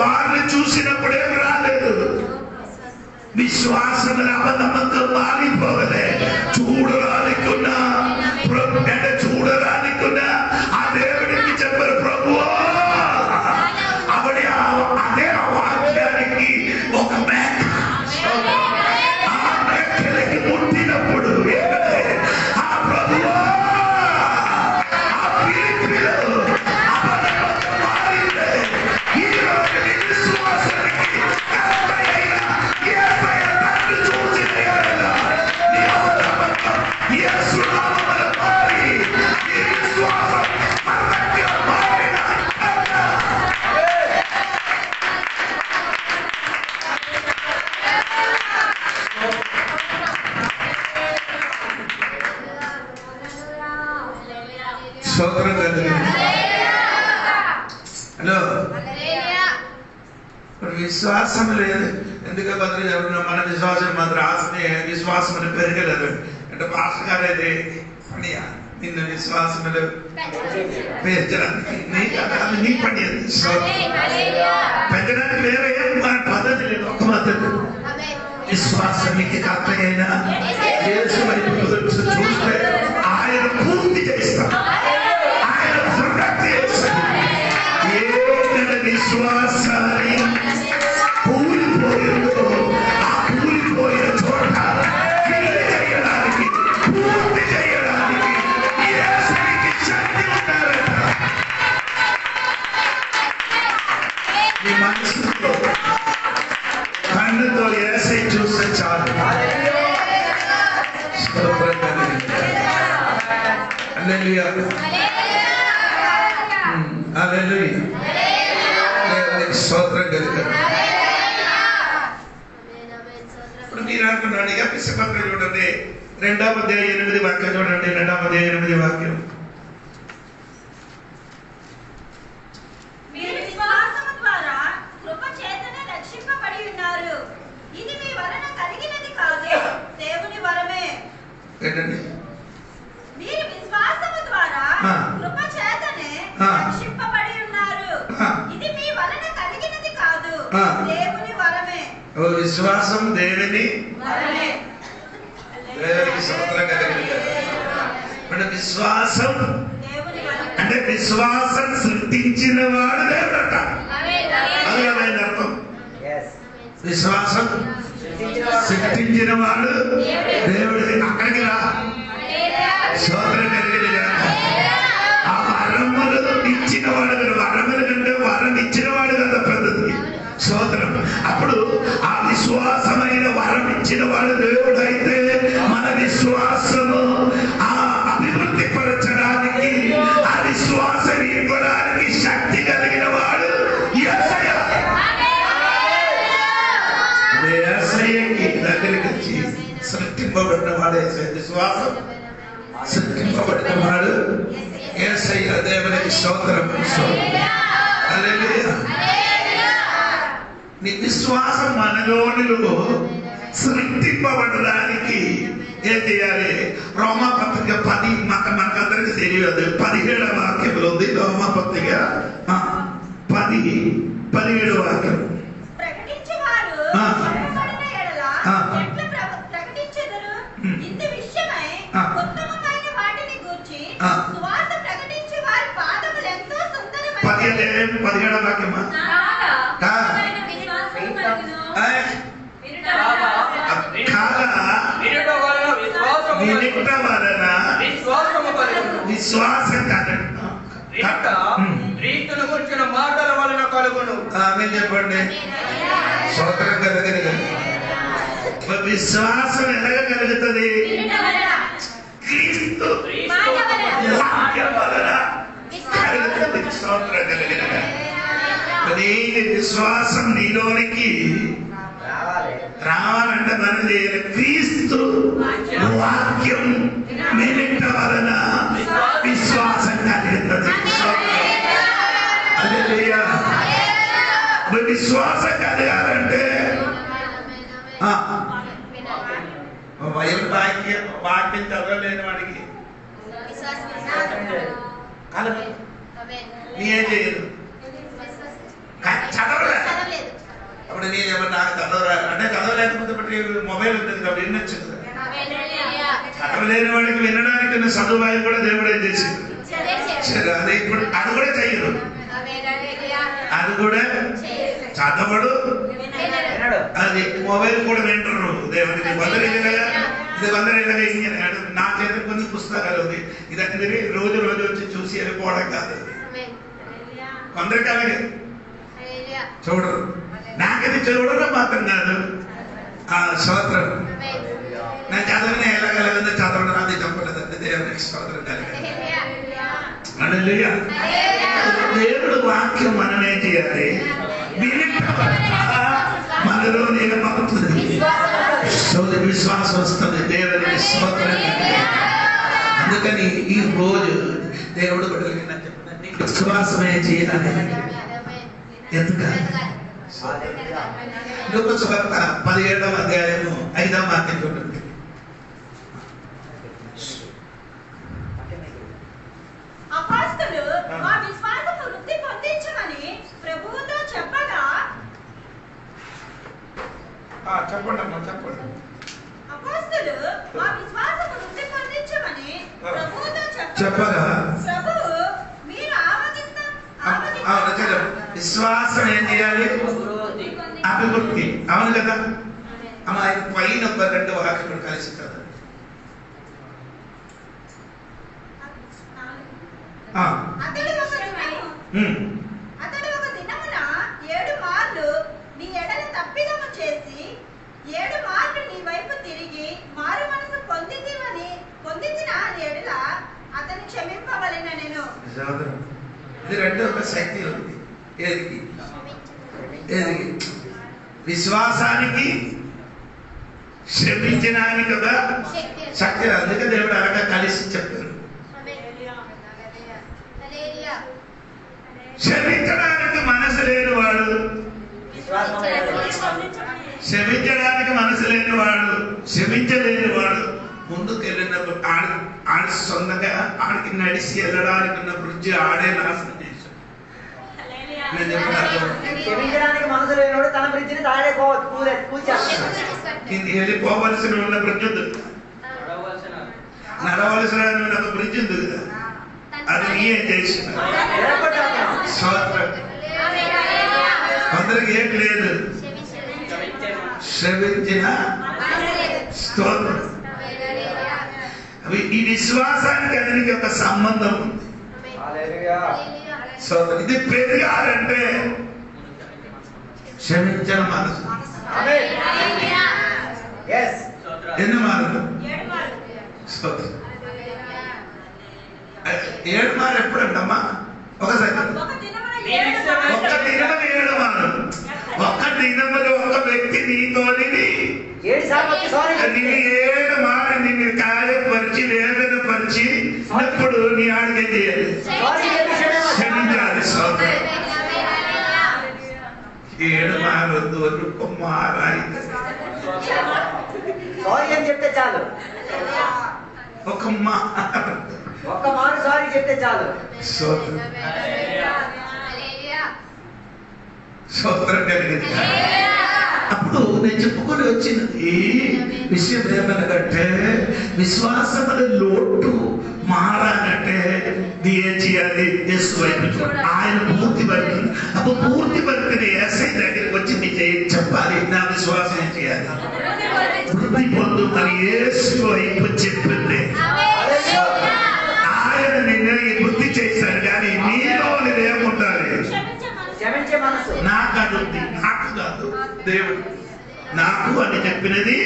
వారిని చూసినప్పుడు ఏం రాలేదు, విశ్వాసముల అపనమ్మకం మారిపోలే. చూడడానికున్నా ఆ దేవుడికి చెప్పారు, ప్రభువా అదే వాక్యానికి ఒక మేకలకి ముట్టినప్పుడు ఆ ప్రభువా ఆ పిలుపులో అపనమ్మకం మారింది. ఈ రోజు నీ విశ్వాసానికి హలో విశ్వాసం లేదు. ఎందుకు మన విశ్వాసం మాత్రం విశ్వాసం పెరగలేదు అంటే పాస్టర్ గారు అయితే పనియా నిన్ను విశ్వాసములు పెంచడానికి నీ పని పెంచడానికి వేరే పద్ధతి లేదు, ఒక్క పద్ధతి. విశ్వాసానికి కర్త అయినా యేసు వైపు చూస్తే ఆయన పూర్తి చేస్తాడు, ఆయన ప్రొటెక్ట్ చేస్తాడు. విశ్వాసాన్ని కూలిపోయిందో ఆ కూలిపోయిన చోట చేయడానికి పూర్తి చేయడానికి యేసుకి శక్తి ఉంటారట. నీ మనసులో కన్నుతో యేసై చూస్తే చాలు. హల్లెలూయా హల్లెలూయా స్తోత్రం కలుగుతుంది. ఇప్పుడు మీరు అంటున్నాడు ఎఫెసీ పత్రిక చూడండి 2:8 వాక్యం చూడండి. 2:8 వాక్యం.
మీరు విశ్వాసము ద్వారా కృప చేతనే రక్షింపబడి ఉన్నారు. ఇది మీ వలన కలిగినది కాదు, దేవుని వరమే.
ఏంటండి?
మీరు విశ్వాసము ద్వారా కృప చేతనే రక్షింపబడి ఉన్నారు. ఇది మీ వలన కలిగినది కాదు, దేవుని వరమే.
విశ్వాసం దేవుని వరమే. దేవునికి స్తోత్రం కలుగుతుంది. విశ్వాసం అంటే విశ్వాసం సృష్టించిన వాడు దేవుడట. అది ఏమైనా అర్థం? విశ్వాసం సృష్టించిన వాడు దేవుడు. అక్కడికి రా, స్తోత్రం కలిగింది కదా. ఆ వరములు ఇచ్చిన వాడు కదా, వరముల కంటే వరం ఇచ్చిన వాడు కదా పెద్దది. స్తోత్రం. అప్పుడు ఆ విశ్వాసమైన వరం ఇచ్చిన వాడు దేవుడు అయితే మన విశ్వాసము ఆ అభివృద్ధి పరచడానికి ఆ విశ్వాసం ఇవ్వడానికి శక్తి కలిగిన వాడు యేసయ్య. యేసయ్యకి దగ్గరికి వచ్చి సృష్టింపబడిన వాడు యేసయ్య. విశ్వాసం సృష్టింపబడిన వాడు యేసయ్య. దేవునికి స్తోత్రం. హల్లెలూయా. నీ విశ్వాసం మనలోనిలో సృష్టింపబడడానికి ఏం చేయాలి? రోమాపత్రిక 10 మనకందరికి తెలియదు. 17వ వాక్యంలో ఉంది. రోమాపత్రిక 10:17 వాక్యం. పదిహేడవ వాక్యమా? విశ్వాసం
రీతుల గురించిన మాటల వలన కలుగును.
చెప్పండి. స్తోత్రం కలుగును. విశ్వాసం ఎలాగ కలుగుతుంది? క్రీస్తు వాక్యం వలన విశ్వాసం నీలోనికి రావాలంటే మనం చేయాలి. క్రీస్తు వాక్యం వినుట వలన విశ్వాసం కలిగినది. విశ్వాసం కలగాలంటే వాక్యం చదవలేని వాడికి నేనేం చేయదు, చదవలే. అప్పుడు నేనేమన్నా చదవరా అంటే చదవలేకపోతే మొబైల్ ఉంటుంది కాబట్టి వినొచ్చు కదా. చదవలేని వాడికి వినడానికి చదువు కూడా దేవుడు ఏం చేసింది. అదే ఇప్పుడు అది కూడా చెయ్యదు, అది కూడా చదవడు, అది మొబైల్ కూడా వింటారు. దేవుడికి ఇది నా చేతికి కొన్ని పుస్తకాలు ఉంది, ఇది రోజు రోజు వచ్చి చూసి వెళ్ళిపోవడం కాదు. కొందరికి అలాగే చూడరు. నాకది చూడడం మాత్రం కాదు, స్తోత్రం. నేను చదవని ఎలాగలగదో చదవడం అది చెప్పలేదంటే దేవునికి స్తోత్రం కలిగింది. దేవుడు వాక్యం మనం ఏం చేయాలి, మనలో ఏమవుతుంది, విశ్వాసం వస్తుంది. దేవునికి స్తోత్రం. అందుకని ఈ రోజు దేవుడు విశ్వాసమే చేయాలి. ఎందుకని 17వ అధ్యాయము 5వ వాక్యం చూడండి.
అపొస్తలులు మా విశ్వాసము వృద్ధి పొందించమని ప్రభువుతో చెప్పగా,
చెప్పండి అమ్మా, చెప్పండి.
అపొస్తలులు మా విశ్వాసము వృద్ధి పొందించమని ప్రభువుతో
చెప్పగా
ప్రభువు మీరు
విశ్వాసం ఏం చేయాలి, అభివృద్ధి. అవును కదా అమ్మ. పైన ఒక 2 వాక్యం కలిసి కదా.
అతడు ఒక దినమున 7 మార్లు నీ ఎడల తప్పిదము చేసి 7 మార్లు నీ వైపు తిరిగి మారు మనసు పొందించిన ఎడల అతను క్షమింపవలెన. నేను
ఇది 2 ఒక శక్తి ఉంది. ఏది విశ్వాసానికి, క్షమించడానికి కదా శక్తి. అందుకే దేవుడు అలాగా కలిసి చెప్పారు. క్షమించడానికి మనసు లేని వాడు, క్షమించడానికి మనసు లేని వాడు, క్షమించలేని వాడు ముందుకు వెళ్ళినప్పుడు ఆడి సొంతంగా ఆడికి నడిచి వెళ్ళడానికి ఉన్న బ్రిడ్జి ఆడే నాశనం చేశాడు. నేను
క్షమించడానికి మనసు లేనివాడు తన బ్రిడ్జిని తాడే
వెళ్ళిపోవలసిన ఉన్న బ్రిడ్జ్ ఉంది, నడవలసిన ఒక బ్రిడ్జ్ ఉంది కదా, అది నీయే చేసిన. అందరికి ఏం లేదు, క్షమించిన స్తోత్రం. ఈ విశ్వాసానికి అతనికి ఒక సంబంధం ఉంది. ఇది పెరగాలంటే క్షమించిన మనసు. ఎన్ని మార్లు? 7 మార్లు ఎప్పుడంటమ్మా? ఒకసారి ఒక్క దినములు 7 మార్లు. ఒక్క దినములు ఒక వ్యక్తి నీతోని 7 మార్లు నిన్ను గాయపరిచి వేదనపరిచి అప్పుడు నీ ఆడికి ఏం చేయాలి, క్షమించాలి. 7 మార్లు
సారీ అని చెప్తే చాలు,
ఒక్క
మారు సారీ చెప్తే చాలు.
స్తోత్రం కలిగింది. అప్పుడు నేను చెప్పుకొని వచ్చినది విషయం ఏమనగంటే, విశ్వాసమనే లోటు మారాలంటే ఏం చేయాలి, యేసు వైపు చూడాలి. ఆయన పూర్తి వర్తి, అప్పుడు పూర్తి వర్తిని యేసయ్య దగ్గరికి వచ్చి నీకు చెప్పాలి, నా విశ్వాసం ఏం చేయాలి, వృద్ధి పొందుమని యేసు వైపు చెప్పింది. ఆయన నిన్ను బుద్ధి చేశాడు, కానీ నీలో ఏముండాలి, నాకు కాదు, నాకు కాదు, దేవుడు నాకు అని చెప్పినది.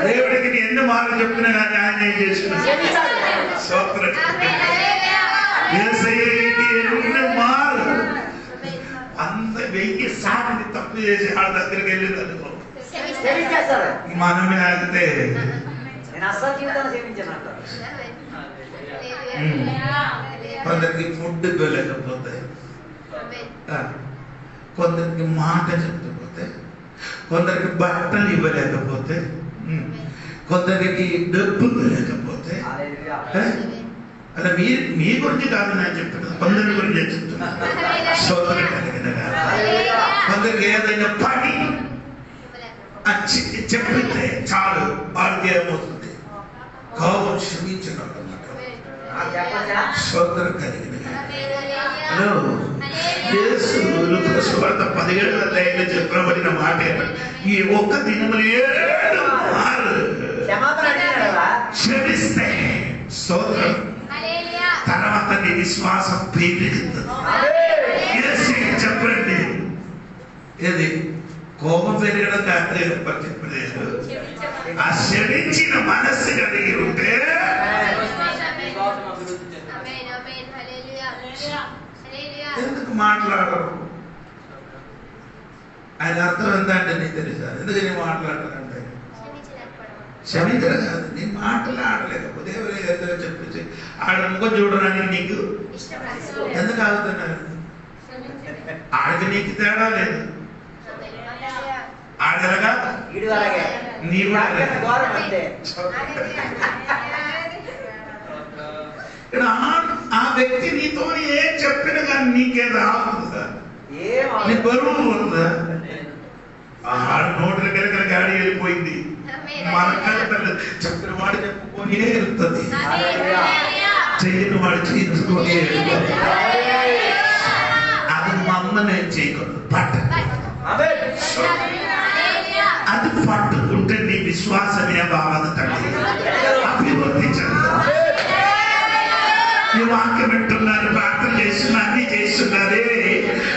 దేవుడికి ఎన్ని మార్లు చెప్పినా కానీ ఆయన ఏం చేసిన స్తోత్రం. యేసయ్య తప్పు చేసి వాళ్ళ దగ్గరికి వెళ్ళింది అనుకో,
క్షమించేస్తాడు.
మనమే ఆగితే
నేను అస్సలు జీవితాన్ని క్షమించాను అంటారు.
కొందరికి ఫుడ్ ఇవ్వలేకపోతే, కొందరికి మాట చెప్పకపోతే, కొందరికి బట్టలు ఇవ్వలేకపోతే, కొందరికి డబ్బు ఇవ్వలేకపోతే, అలా మీ గురించి కాదు నేను చెప్తున్నా, కొందరి గురించి చెప్తున్నా. స్తోత్రం కలిగిన కొందరికి ఏదైనా పని చెప్పితే చాలు, వాళ్ళకి ఏమవుతుంది, కోపం క్షమించడం అన్నమాట. స్తోత్రం కలిగిన హలో, యేసు సువార్త 17వ అధ్యాయంలో చెప్పబడిన మాట ఈ ఒక్క దినములు 7 మార్లు క్షమిస్తే స్తోత్రం, తర్వాత నీ విశ్వాసం పెరుగుతుంది. చెప్పండి, ఏది కోపం పెరగడం కాదు చెప్పలేదు, ఆ క్షమించిన మనస్సు కలిగి ఉంటే ఎందుకు మాట్లాడరు? ఆయన అర్థం ఎంత అంటే నీకు తెలుసా? ఎందుకని మాట్లాడాలంటే క్షమించడం కాదు, నేను మాట్లాడలేకపోతే ఎవరు చెప్పేసి ఆడ ముఖ చూడడానికి నీకు ఎందుకు ఆగుతున్నారు? ఆడికి నీకు తేడా లేదు, ఆడలగా నీ ఆ వ్యక్తి నీతో ఏం చెప్పినా కానీ నీకే రావుతుందా? నీ బరువు ఉందా? ఆడ నోట్ల కనుక గాడి వెళ్ళిపోయింది, మన కళ్ళ చెప్పిన వాడు చెప్పుకొని వెళ్తుంది, చెయ్యని వాడు చేసుకొని వెళ్తుంది. అది మా అమ్మ నేను చేయకూడదు, అది పట్టుకుంటే నీ విశ్వాసమే బాగుంటుంది, అభివృద్ధి చెందుతుంది. ఈ వాక్యం వింటున్నారు, ప్రార్థన చేస్తున్నా, అన్ని చేస్తున్నారే,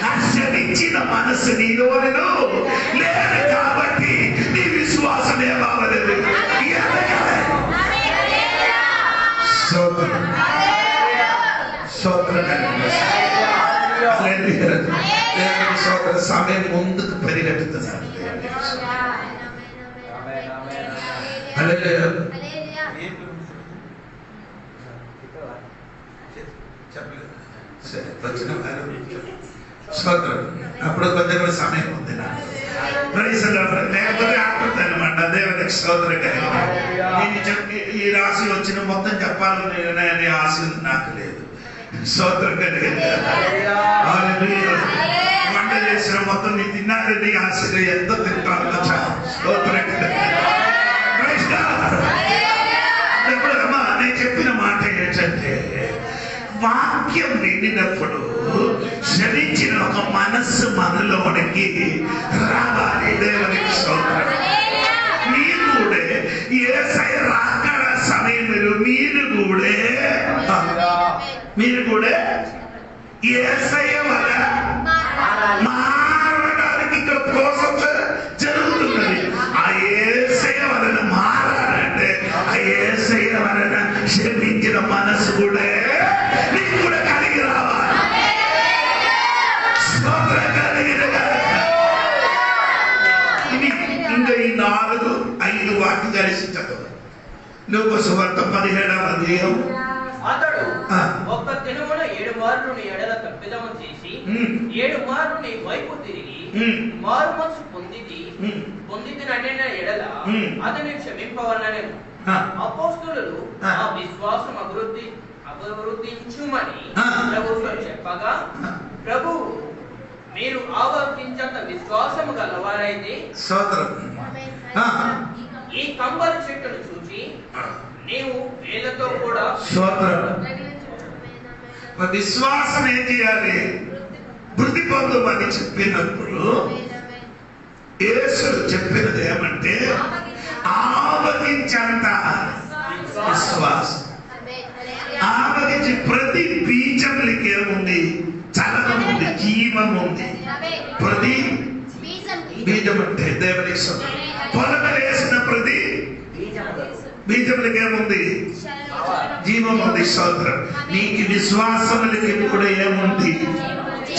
ఆశ్రయించిన మనస్సు నీలోనూ లేదు కాబట్టి నీ విశ్వాసమే బాగలేదు. సమయం ముందుకు పరిగెట్టుతున్నారు. అప్పుడు కొంచెం సమయం ఉంది, లేకపోతే ఆడుతుంది అనమాట. దేవునికి స్తోత్రం. నేను ఈ రాశి వచ్చిన మొత్తం చెప్పాలని ఆశ నాకు లేదు. స్తోత్రం కలిగింది. వంట చేసిన మొత్తం నీ తిన్నారని ఆశగా ఎంత తింటాను. స్తోత్రం. ఎప్పుడమ్మా నేను చెప్పిన మాట ఏంటంటే, వాక్యం వినినప్పుడు క్షమించిన ఒక మనస్సు మనలోనికి రావాలి. దేవునికి స్తోత్రం. మీరు కూడా యేసయ్య రాకడ సమయంలో మీరు కూడా యేసయ్య వల్ల మారడానికి ఇక్కడ ప్రాసెస్ జరుగుతున్నది. ఆ యేసయ్య వలన మారాలంటే ఆ యేసయ్య వలన క్షమించిన మనస్సు కూడా నీకు కూడా కలిగి రావాలి. ఇంకా ఈ 4-5 వాక్యం కలిసి చదవాలి. లోక సువార్త 17వ అధ్యాయం.
అతడు ఒక్క దినమున 7 మార్లు నీ ఎడల తప్పిదము చేసి 7 మార్లు నీ వైపు తిరిగి మారు మనసు పొందితిన ఎడల అతని క్షమింపవలనెను. అపోస్తలులు ఆ విశ్వాసం అభివృద్ధించుమని ప్రభువుతో చెప్పగా, ప్రభువు మీరు ఆవర్తించంత విశ్వాసము గలవారైతే ఈ కంబలి చెట్టును చూసి నీవు వేలతో కూడా
విశ్వాసం ఏం చేయాలి? వృద్ధి పొందమని చెప్పినప్పుడు యేసు చెప్పినది ఏమంటే ఆవగించంత విశ్వాసం. ఆవగించి ప్రతి బీజంలకి ఏముంది? చలనం ఉంది, జీవం ఉంది. ప్రతి బీజం అంటే దేవుని పొలకలు వేసిన ప్రతి బీజములకి ఏముంది? జీవం ఉంది. స్తోత్రం. నీకు విశ్వాసములకి కూడా ఏముంది?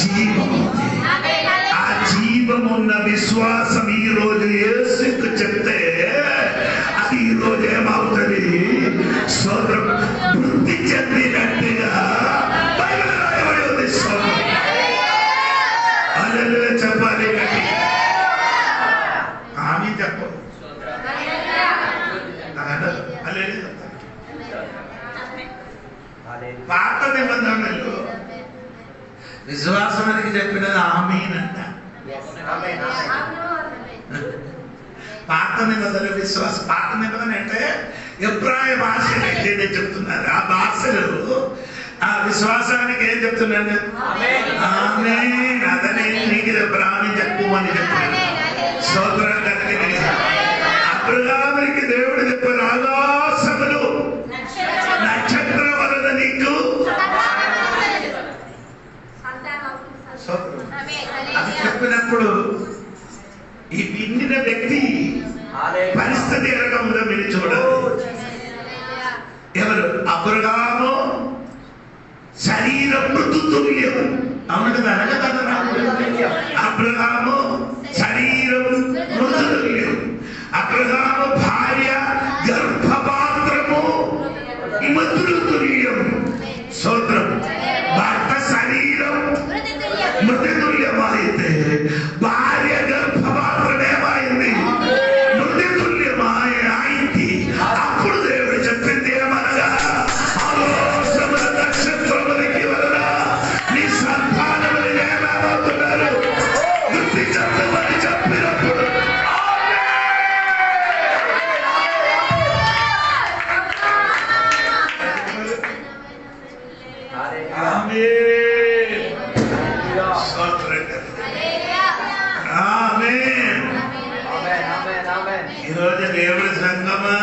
జీవం ఉంది. ఆ జీవం జీవమున్న విశ్వాసం ఈ రోజు యేసుకు చెప్తే అది ఈ రోజు ఏమవుతుంది? స్తోత్రం, వృద్ధి చెందినట్టుగా బైబిల్ రాయబడి ఉంది. స్తోత్రం, హల్లెలూయా చెప్పాలి. ఆమె చెప్పు. పాత నిబంధనలు విశ్వాసానికి చెప్పినది ఆమేనంట. పాత నిబంధన విశ్వాసం. పాత నిబంధన అంటే ఎబ్రాయ భాష అయితే చెప్తున్నారు. ఆ భాషలు ఆ విశ్వాసానికి ఏం చెప్తున్నాడు? ఆమేన్. అతనే నీకు బ్రాహ్మణి చెప్పుమని చెప్తున్నాడు. స్తోత్రం కలిగింది. అబ్రహామునికి దేవుడు చెప్పారు, ఆకాశములు నక్షత్రం వలన నీకు. అది చెప్పినప్పుడు ఈ విండిన వ్యక్తి పరిస్థితి ఎలాగ ఉందో మీరు చూడాలి. ఎవరు? అబ్రహాము శరీరం మృతుతుల్యం. అవును కదా? అనగా అబ్రహాము శరీరం మృతుతుల్యం. అబ్రహాము భార్య గర్భపాత్రము మృతుతుల్యం. స్తోత్రం. భర్త శరీరం మృతుతుల్యమైతే భార్య గర్భపాత్రమేమైంది? మృతుతుల్యమైంది. అప్పుడు దేవుడు చెప్పింది ఏమనగా, ఆలోచనల నక్షత్రములకి వలన నీ సంతానములు ఏమవుతున్నారు? వృద్ధి చెందమని చెప్పినప్పుడు ఈరోజు దేవుడి సంగమా,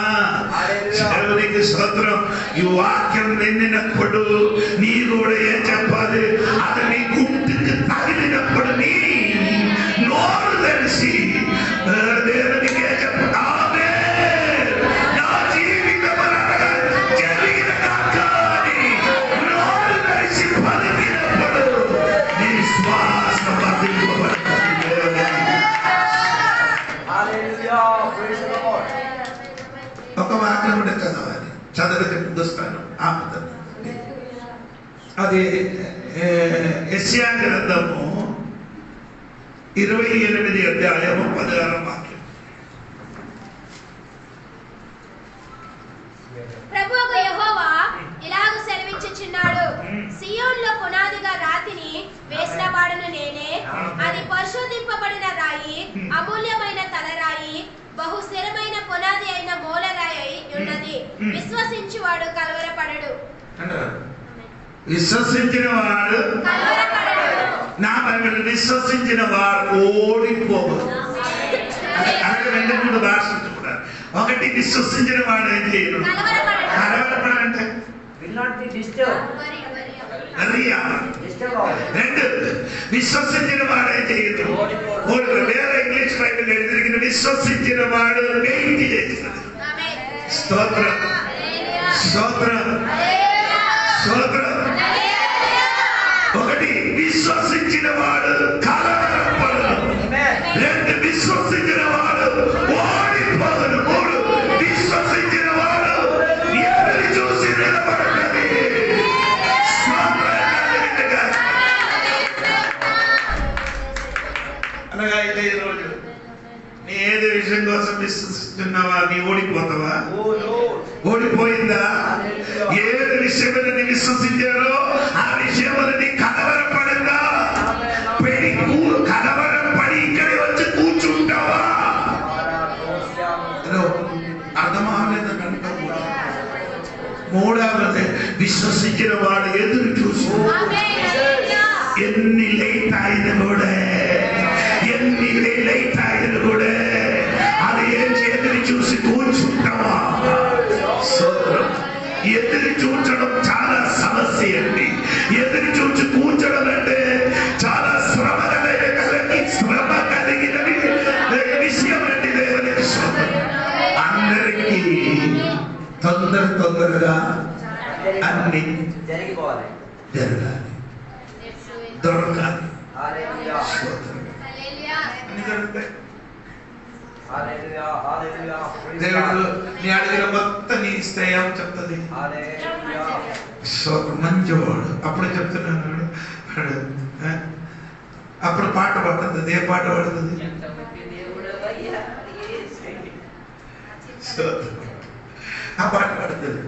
దేవునికి స్తోత్రం. ఈ వాక్యం విన్నప్పుడు నీ కూడా ఏం చెప్పాలి? అది నీ గుండెకి తగిలినప్పుడు నీ నోరు తెలిసి దేవునికి ఏం చెప్పాలి? ఆమేన్. నా జీవితం జరిగిన కానీ నోరు తెలిసి పలికినప్పుడు నీ శ్వాస వర్ధింపబడుతుంది. ఒక వాక్యం ఉండే చదవాలి. చదవకి ముందుస్తాను. అది యెషయా గ్రంథము 28 అధ్యాయము 16 వాక్యం.
ప్రభువు యెహోవా ఇలాగ సెలవిచ్చుచున్నాడు, సియోనులో పునాదిగా రాతిని వేసిన వాడును నేనే. అది పరిశోధింపబడిన రాయి, అమూల్యమైన తలరాయి, బహు స్థిరమైన పునాది అయిన మూలరాయి అయి ఉన్నది. విశ్వసించువాడు కలవరపడడు.
విశ్వసించిన వాడు నా బైబిల్ విశ్వసించిన వాడు ఓడిపోదు. అలాగే 2-3 భాషలు చూడాలి. ఒకటి, విశ్వసించిన వాడు ఏం చేయడు? కలవరపడాలంటే 2, విశ్వసించిన వాడు ఏం చేయదు? వేరే ఇంగ్లీష్ బైబిల్ ఎదురిగిన విశ్వసించిన వాడు పెయింట్ చేసినది. స్తోత్రం, స్తోత్రం, స్తోత్రం. ఒకటి, విశ్వసించిన వాడు కలవరపడడు. 2, విశ్వసించిన వాడు ఓడిపోదు. 3, విశ్వసించిన వాడు ఎవరిని చూసి నిలబడతాడు. అనగా అయితే ఈరోజు నీ ఏది విషయం కోసం విశ్వసిస్తున్నావా? నీ ఓడిపోతావా? ఓడిపోయిందా? ఏది విషయమని విశ్వసించారో ఆ విషయమని కలవరపడిందా? కలవరపడి ఇక్కడి వచ్చి కూర్చుంటావా? అర్థమవలేదని అనుకోకూడదు. 3వది, విశ్వసించిన వాడు ఎదురు చూసి ఎన్ని లేట్ అయిన కూడా అది ఏం ఎదురు చూసి కూర్చుంటావా? ఎదురు చూచడం చాలా సమస్య అండి. ఎదురు చూచి కూర్చడం అంటే చాలా శ్రమ కలిగిన విషయం అండి. దేవునికి అందరికీ తొందరగా అన్ని
జరిగిపోవాలి,
జరగాలి, దొరకాలి. అన్ని జరుగుతాయి. దేవుడు నీ అడిగిన మొత్తం నీ ఇస్తాయా చెప్తుంది. మంచివాడు అప్పుడు చెప్తున్నాడు. అప్పుడు పాట పడుతుంది. ఏ పాట పడుతుంది? ఆ పాట పడుతుంది.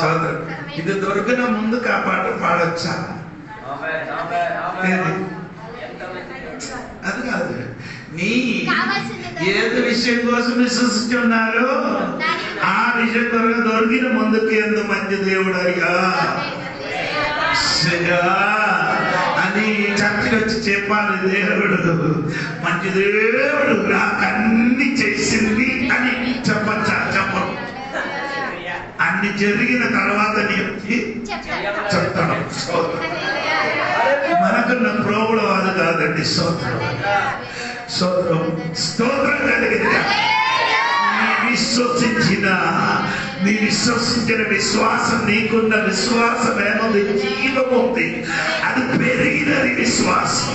సోదరు ఇది దొరికిన ముందుకు ఆ పాట పాడొచ్చా? అది కాదు. నీ ఏది విషయం కోసం విశ్వసిస్తున్నారో ఆ విషయం కొరకు దొరికిన ముందుకు ఎంత మంచి దేవుడు అయ్యా అని చర్చకి వచ్చి చెప్పాలి. దేవుడు మంచి దేవుడు నాకు అన్ని చేసింది అని చెప్పచ్చా? చెప్పరు. అన్ని జరిగిన తర్వాత చెప్తాను. మనకున్న ప్రోగుడు అది కాదండి. స్తోత్రం స్తోత్రం స్తోత్రం కలిగింది. నీ విశ్వసించిన విశ్వాసం, నీకున్న విశ్వాసం ఏముంది? జీవముంది. అది పెరిగినది విశ్వాసం.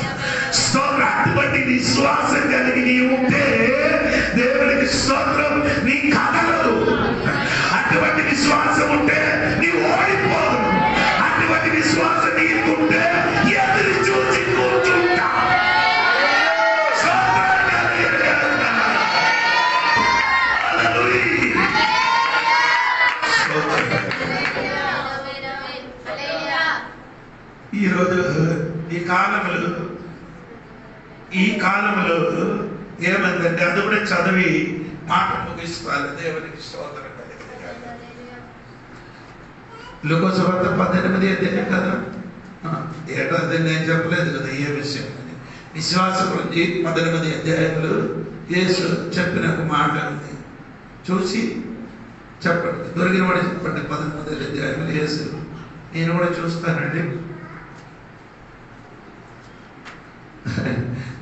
స్తోత్రం. అటువంటి విశ్వాసం కలిగి నీ ఉంటే దేవునికి స్తోత్రం. నీ కదలదు. అటువంటి విశ్వాసం ఉంటే నీ ఓడిపోదు. అటువంటి విశ్వాసం నీకుంటే ఎదురు చూసి కూర్చుంటా. ఈరోజు ఈ కాలంలో ఏమైందంటే అది కూడా చదివి మాట ముగిస్తారు. దేవునికి స్తోత్రం. లూకాసు వార్త 18 అధ్యాయం కదా. ఏడాది నేను చెప్పలేదు కదా ఏ విషయం. విశ్వాసం గురించి 18 అధ్యాయంలో యేసు చెప్పిన ఒక మాట ఉంది. చూసి చెప్పండి. దొరికిన వాడు చెప్పండి. 18 అధ్యాయంలో యేసు. నేను కూడా చూస్తానండి.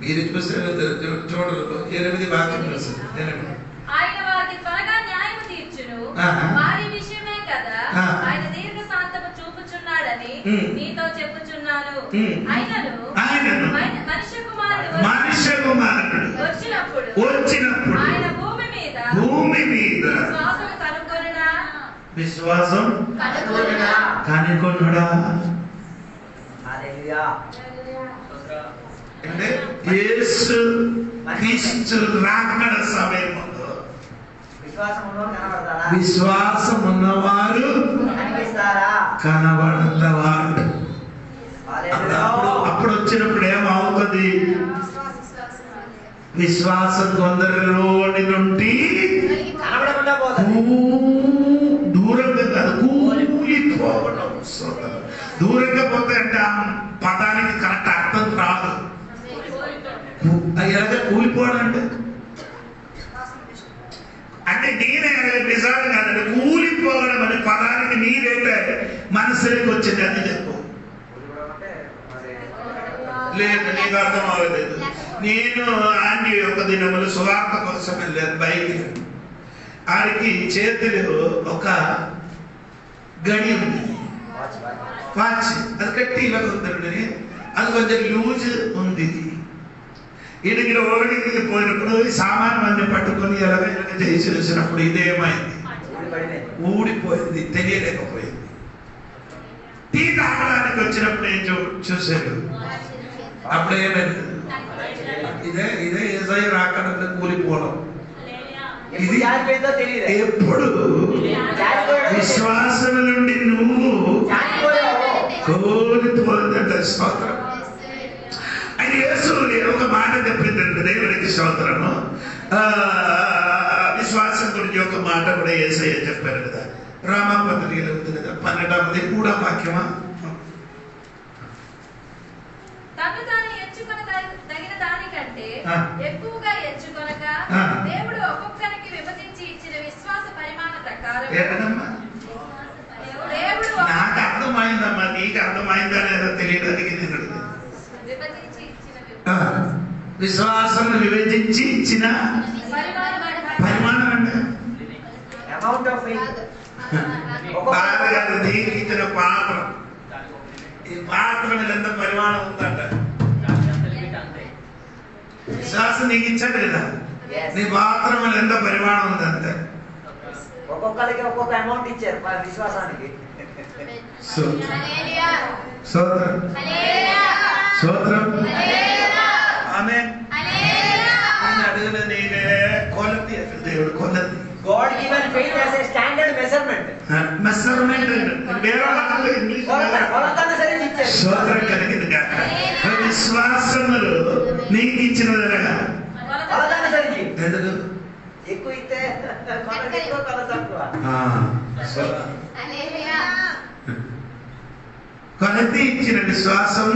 మీరు చూస్తే చూడరు. 8 వాక్యం చూస్తారు.
ఆయన వారికి త్వరగా న్యాయం తీర్చును. వారి విషయమే కదా ఆయన దీర్ఘ శాంతము చూపుచున్నాడని నీతో చెప్పుచున్నాను. ఆయనను మనుష్య కుమారుడు వచ్చినప్పుడు ఆయన భూమి మీద
విశ్వాసం కనుగొనుడా. అంటే యేసు క్రీస్తు రాకడ సమయంలో విశ్వాసం ఉన్నవారు కనబడతారు. అప్పుడు వచ్చినప్పుడు ఏమవుతుంది? విశ్వాసం కొందరిలోని నుండి దూరంగా కాదు, కూలిపోవడం. దూరంగా పోతే అంటే ఆ పదానికి కరెక్ట్ అర్థం రాదు. ఎలాగ కూలిపోవడం అంటే నేనే నిజాలు కాదండి. కూలిపోవడం అనే పదానికి నీరైతే మనసులోకి వచ్చింది అని చెప్పు. లేదు, నీకు అర్థం అవ్వలేదు. నేను ఆంటీ ఒక దినములు సువార్త కోసం వెళ్ళాను. బైక్ ఆడికి చేతిలో ఒక గడి ఉంది, వాచ్. అది కట్టి ఇలా ఉందండి. అది కొంచెం లూజ్ ఉంది. ఈయనకి ఓడికి పోయినప్పుడు సామాన్ అన్ని పట్టుకొని ఎలాగ చేసి వచ్చినప్పుడు ఇదేమైంది? ఊడిపోయింది. తెలియలేకపోయింది. టీ తాగడానికి వచ్చినప్పుడు ఏం చూశాడు? అప్పుడు ఏమైంది? ఇదే ఏసై రాకడంలో కూలిపోవడం. ఇది ఎప్పుడు విశ్వాసం నుండి నువ్వు కోల్పోయిందంట. స్తోత్రం. అది యేసు ఒక మాట చెప్పిందండి. దేవునికి స్తోత్రము. విశ్వాసం గురించి ఒక మాట కూడా యేసయ్య చెప్పారు కదా. రామపత్రికలో ఉంది కదా. 12వ 3వ వాక్యమా?
ఎక్కువగా ఎంచుకొనక దేవుడు ఒక్కొక్కరికి విభజించి ఇచ్చిన విశ్వాస పరిమాణ ప్రకారం.
నాకు అర్థమైందమ్మా, నీకు అర్థమైందా లేదా తెలియడానికి నేను విశ్వాసం విభజించి ఇచ్చిన పరిమాణం అంటే నీకు ఇచ్చిన పాత్ర. ఈ పాత్ర మీద ఎంత పరిమాణం ఉందంట. విశ్వాసం నీకు ఇచ్చాడు కదా, నీ పాత్రలో ఎంత పరిమాణం ఉంది అంతే.
ఒక్కొక్కరికి ఒక్కొక్క అమౌంట్ ఇచ్చారు విశ్వాసానికి.
స్తోత్రం స్తోత్రం. ఆమేన్. నేను అడిగిన నేనే కొలతి దేవుడు కొలతి.
God given faith as a standard measurement.
Measurement వేరే వాళ్ళు ఇంగ్లీష్
కొలతనుసరించి ఇచ్చారు.
స్తోత్రం కలిగింది కాక విశ్వాసములు నీకు ఇచ్చినదనగా
కొలతనుసరించి.
ఎందుకు
ఎక్కువ ఇస్తే కొలత ఎక్కువ, కొలత తక్కువ.
కొలతి ఇచ్చిన విశ్వాసం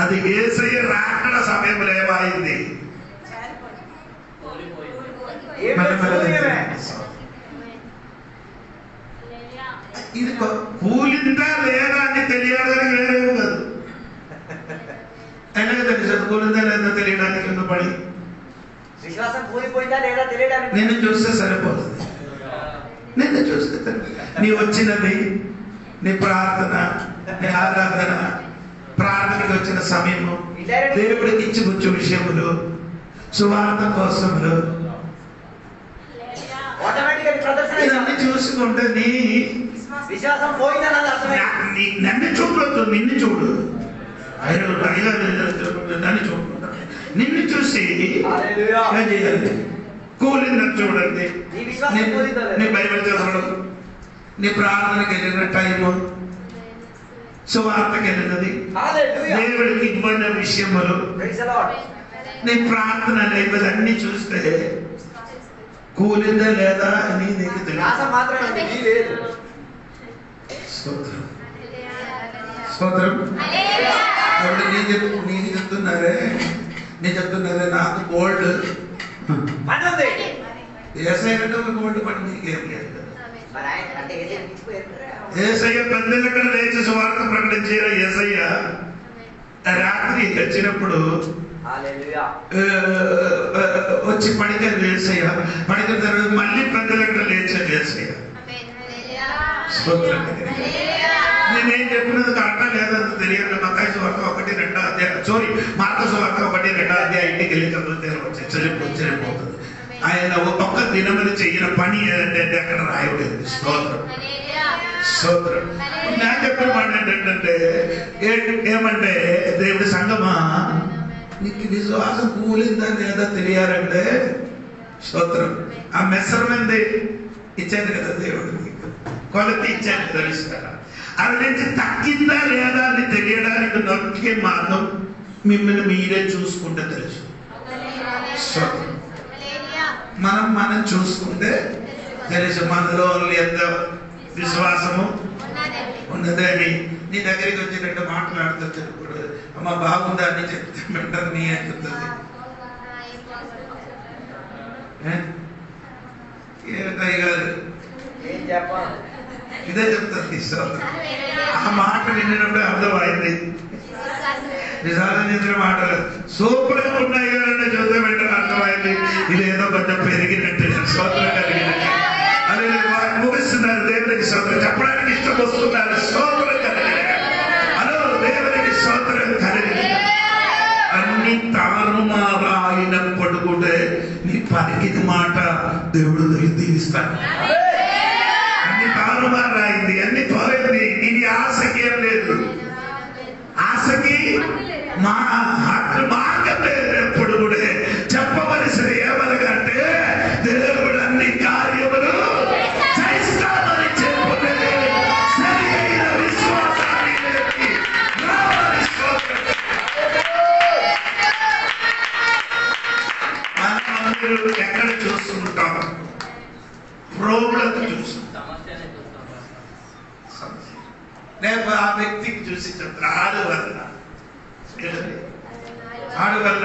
అది యేసయ్య రాకడ సమయంలో ఏమైంది? ఇది కూలిందా లేదా అని తెలియడానికి వేరే కాదు. ఎలాగ తెలుసు కూలిందా లేదా తెలియడానికి కింద పడి
విశ్వాసం కూలిపోయిందా లేదా తెలియడానికి
నిన్ను చూస్తే సరిపోతుంది. నిన్ను చూస్తే నీ వచ్చినది నీ ప్రార్థన, నీ ఆరాధన, ప్రార్థనకి వచ్చిన సమయము, దేవుడికి ఇచ్చిపుచ్చు విషయములు, సువార్త కోసములు ఇవన్నీ చూసుకుంటే నీ
విశ్వాసం పోయిందన్నది అర్థమైంది.
నన్ను చూడొద్దు, నిన్ను చూడు. నన్ను చూడకుండా నిన్ను చూసి ఏం చేయాలి? కూలిందని చూడండి. నీ బైబిల్ చదవడం, నీ ప్రార్థనకి వెళ్ళిన టైము, సువార్తకి వెళ్ళినది, దేవుడికి ఇవ్వని విషయములు, నీ ప్రార్థన లేకపోతే అన్ని చూస్తే కూలిందా లేదా అని నీకు తెలియదు. స్తోత్రం స్తోత్రం. కాబట్టి నేను చెప్తున్నారే నాకు గోల్డ్ ఏసైనా గోల్డ్ పని నీకేం లేదు. ఏసయ్య పెద్దలక్కడ లేచి సువార్త ప్రకటించారు. ఏసయ్య రాత్రి వచ్చినప్పుడు వచ్చి పడికలు వేసయ్య, పడికల తర్వాత మళ్ళీ పెద్దలక్కడ లేచారు ఏసయ్య. నేనేం చెప్పినది కరెక్టా లేదంత తెలియదు. మత్తయి సువార్త 1-2 అధ్యాయం, సారీ మార్కు సువార్త 1-2 అధ్యాయం ఇంటికి వెళ్ళి చదివితే చెల్లిపోతుంది. ఆయన ఒక్క దినమని చెయ్యిన పని ఏంటంటే అక్కడ రాయబడింది. స్తోత్రం స్తోత్రం. నేను చెప్పిన మాట ఏంటంటే ఏమంటే దేవుడి సంగమా నీకు విశ్వాసం కూలిందా లేదా తెలియాలంటే స్తోత్రం ఆ మెజర్మెంట్ ఇచ్చాను కదా దేవుడు, నీకు కొలత ఇచ్చాను కదా విశ్వాసం. అది నుంచి తగ్గిందా లేదా అని తెలియడానికి నొక్కే మార్గం మిమ్మల్ని మీరే చూసుకుంటే తెలుసు. మనం చూసుకుంటే తెలుసు మనలో ఎంత విశ్వాసము ఉన్నది అని. నీ దగ్గరికి వచ్చి 2 మాట్లాడుతుంది ఇప్పుడు, అమ్మ బాగుందా అని చెప్తే వెంటనే నీ ఎక్కుతుంది. ఇదే చెప్తుంది. ఆ మాట విన్నప్పుడు అర్థమైంది. నిజాలు చెప్పిన మాటలు సూపర్గా ఉన్నాయి కదంటే చూద్దాం వెంటనే అర్థమైంది. ఇదేదో కొంచెం పెరిగినట్టు స్తోత్రం కలిగినట్టు అది ముగిస్తున్నారు. దేవుడికి స్తోత్రం చెప్పడానికి ఇష్టం వస్తున్నారు. స్తోత్రం కలిగిన అలో దేవుడికి స్తోత్రం కలిగిన అన్ని తారుమారా అయినప్పుడు కూడా నీ పలికిన మాట దేవుడు దీవిస్తాడు. అన్ని తారుమారా అయింది, అన్ని పోయింది. ఇది ఆశకి ఏం లేదు, ఆశకి మార్గం లేదు. ఎప్పుడు కూడా చెప్పవలసిన ఏమనగంటే దేవుడు అన్ని కార్యములు చేస్తామని చెప్పుకునే సరి అయిన విశ్వాసాన్ని మనమందరూ ఎక్కడ చూస్తుంటాం? ప్రోబ్లం చూస్తుంటాం. నేను ఆ వ్యక్తికి చూసి చెప్తాను ఆడు వల్ల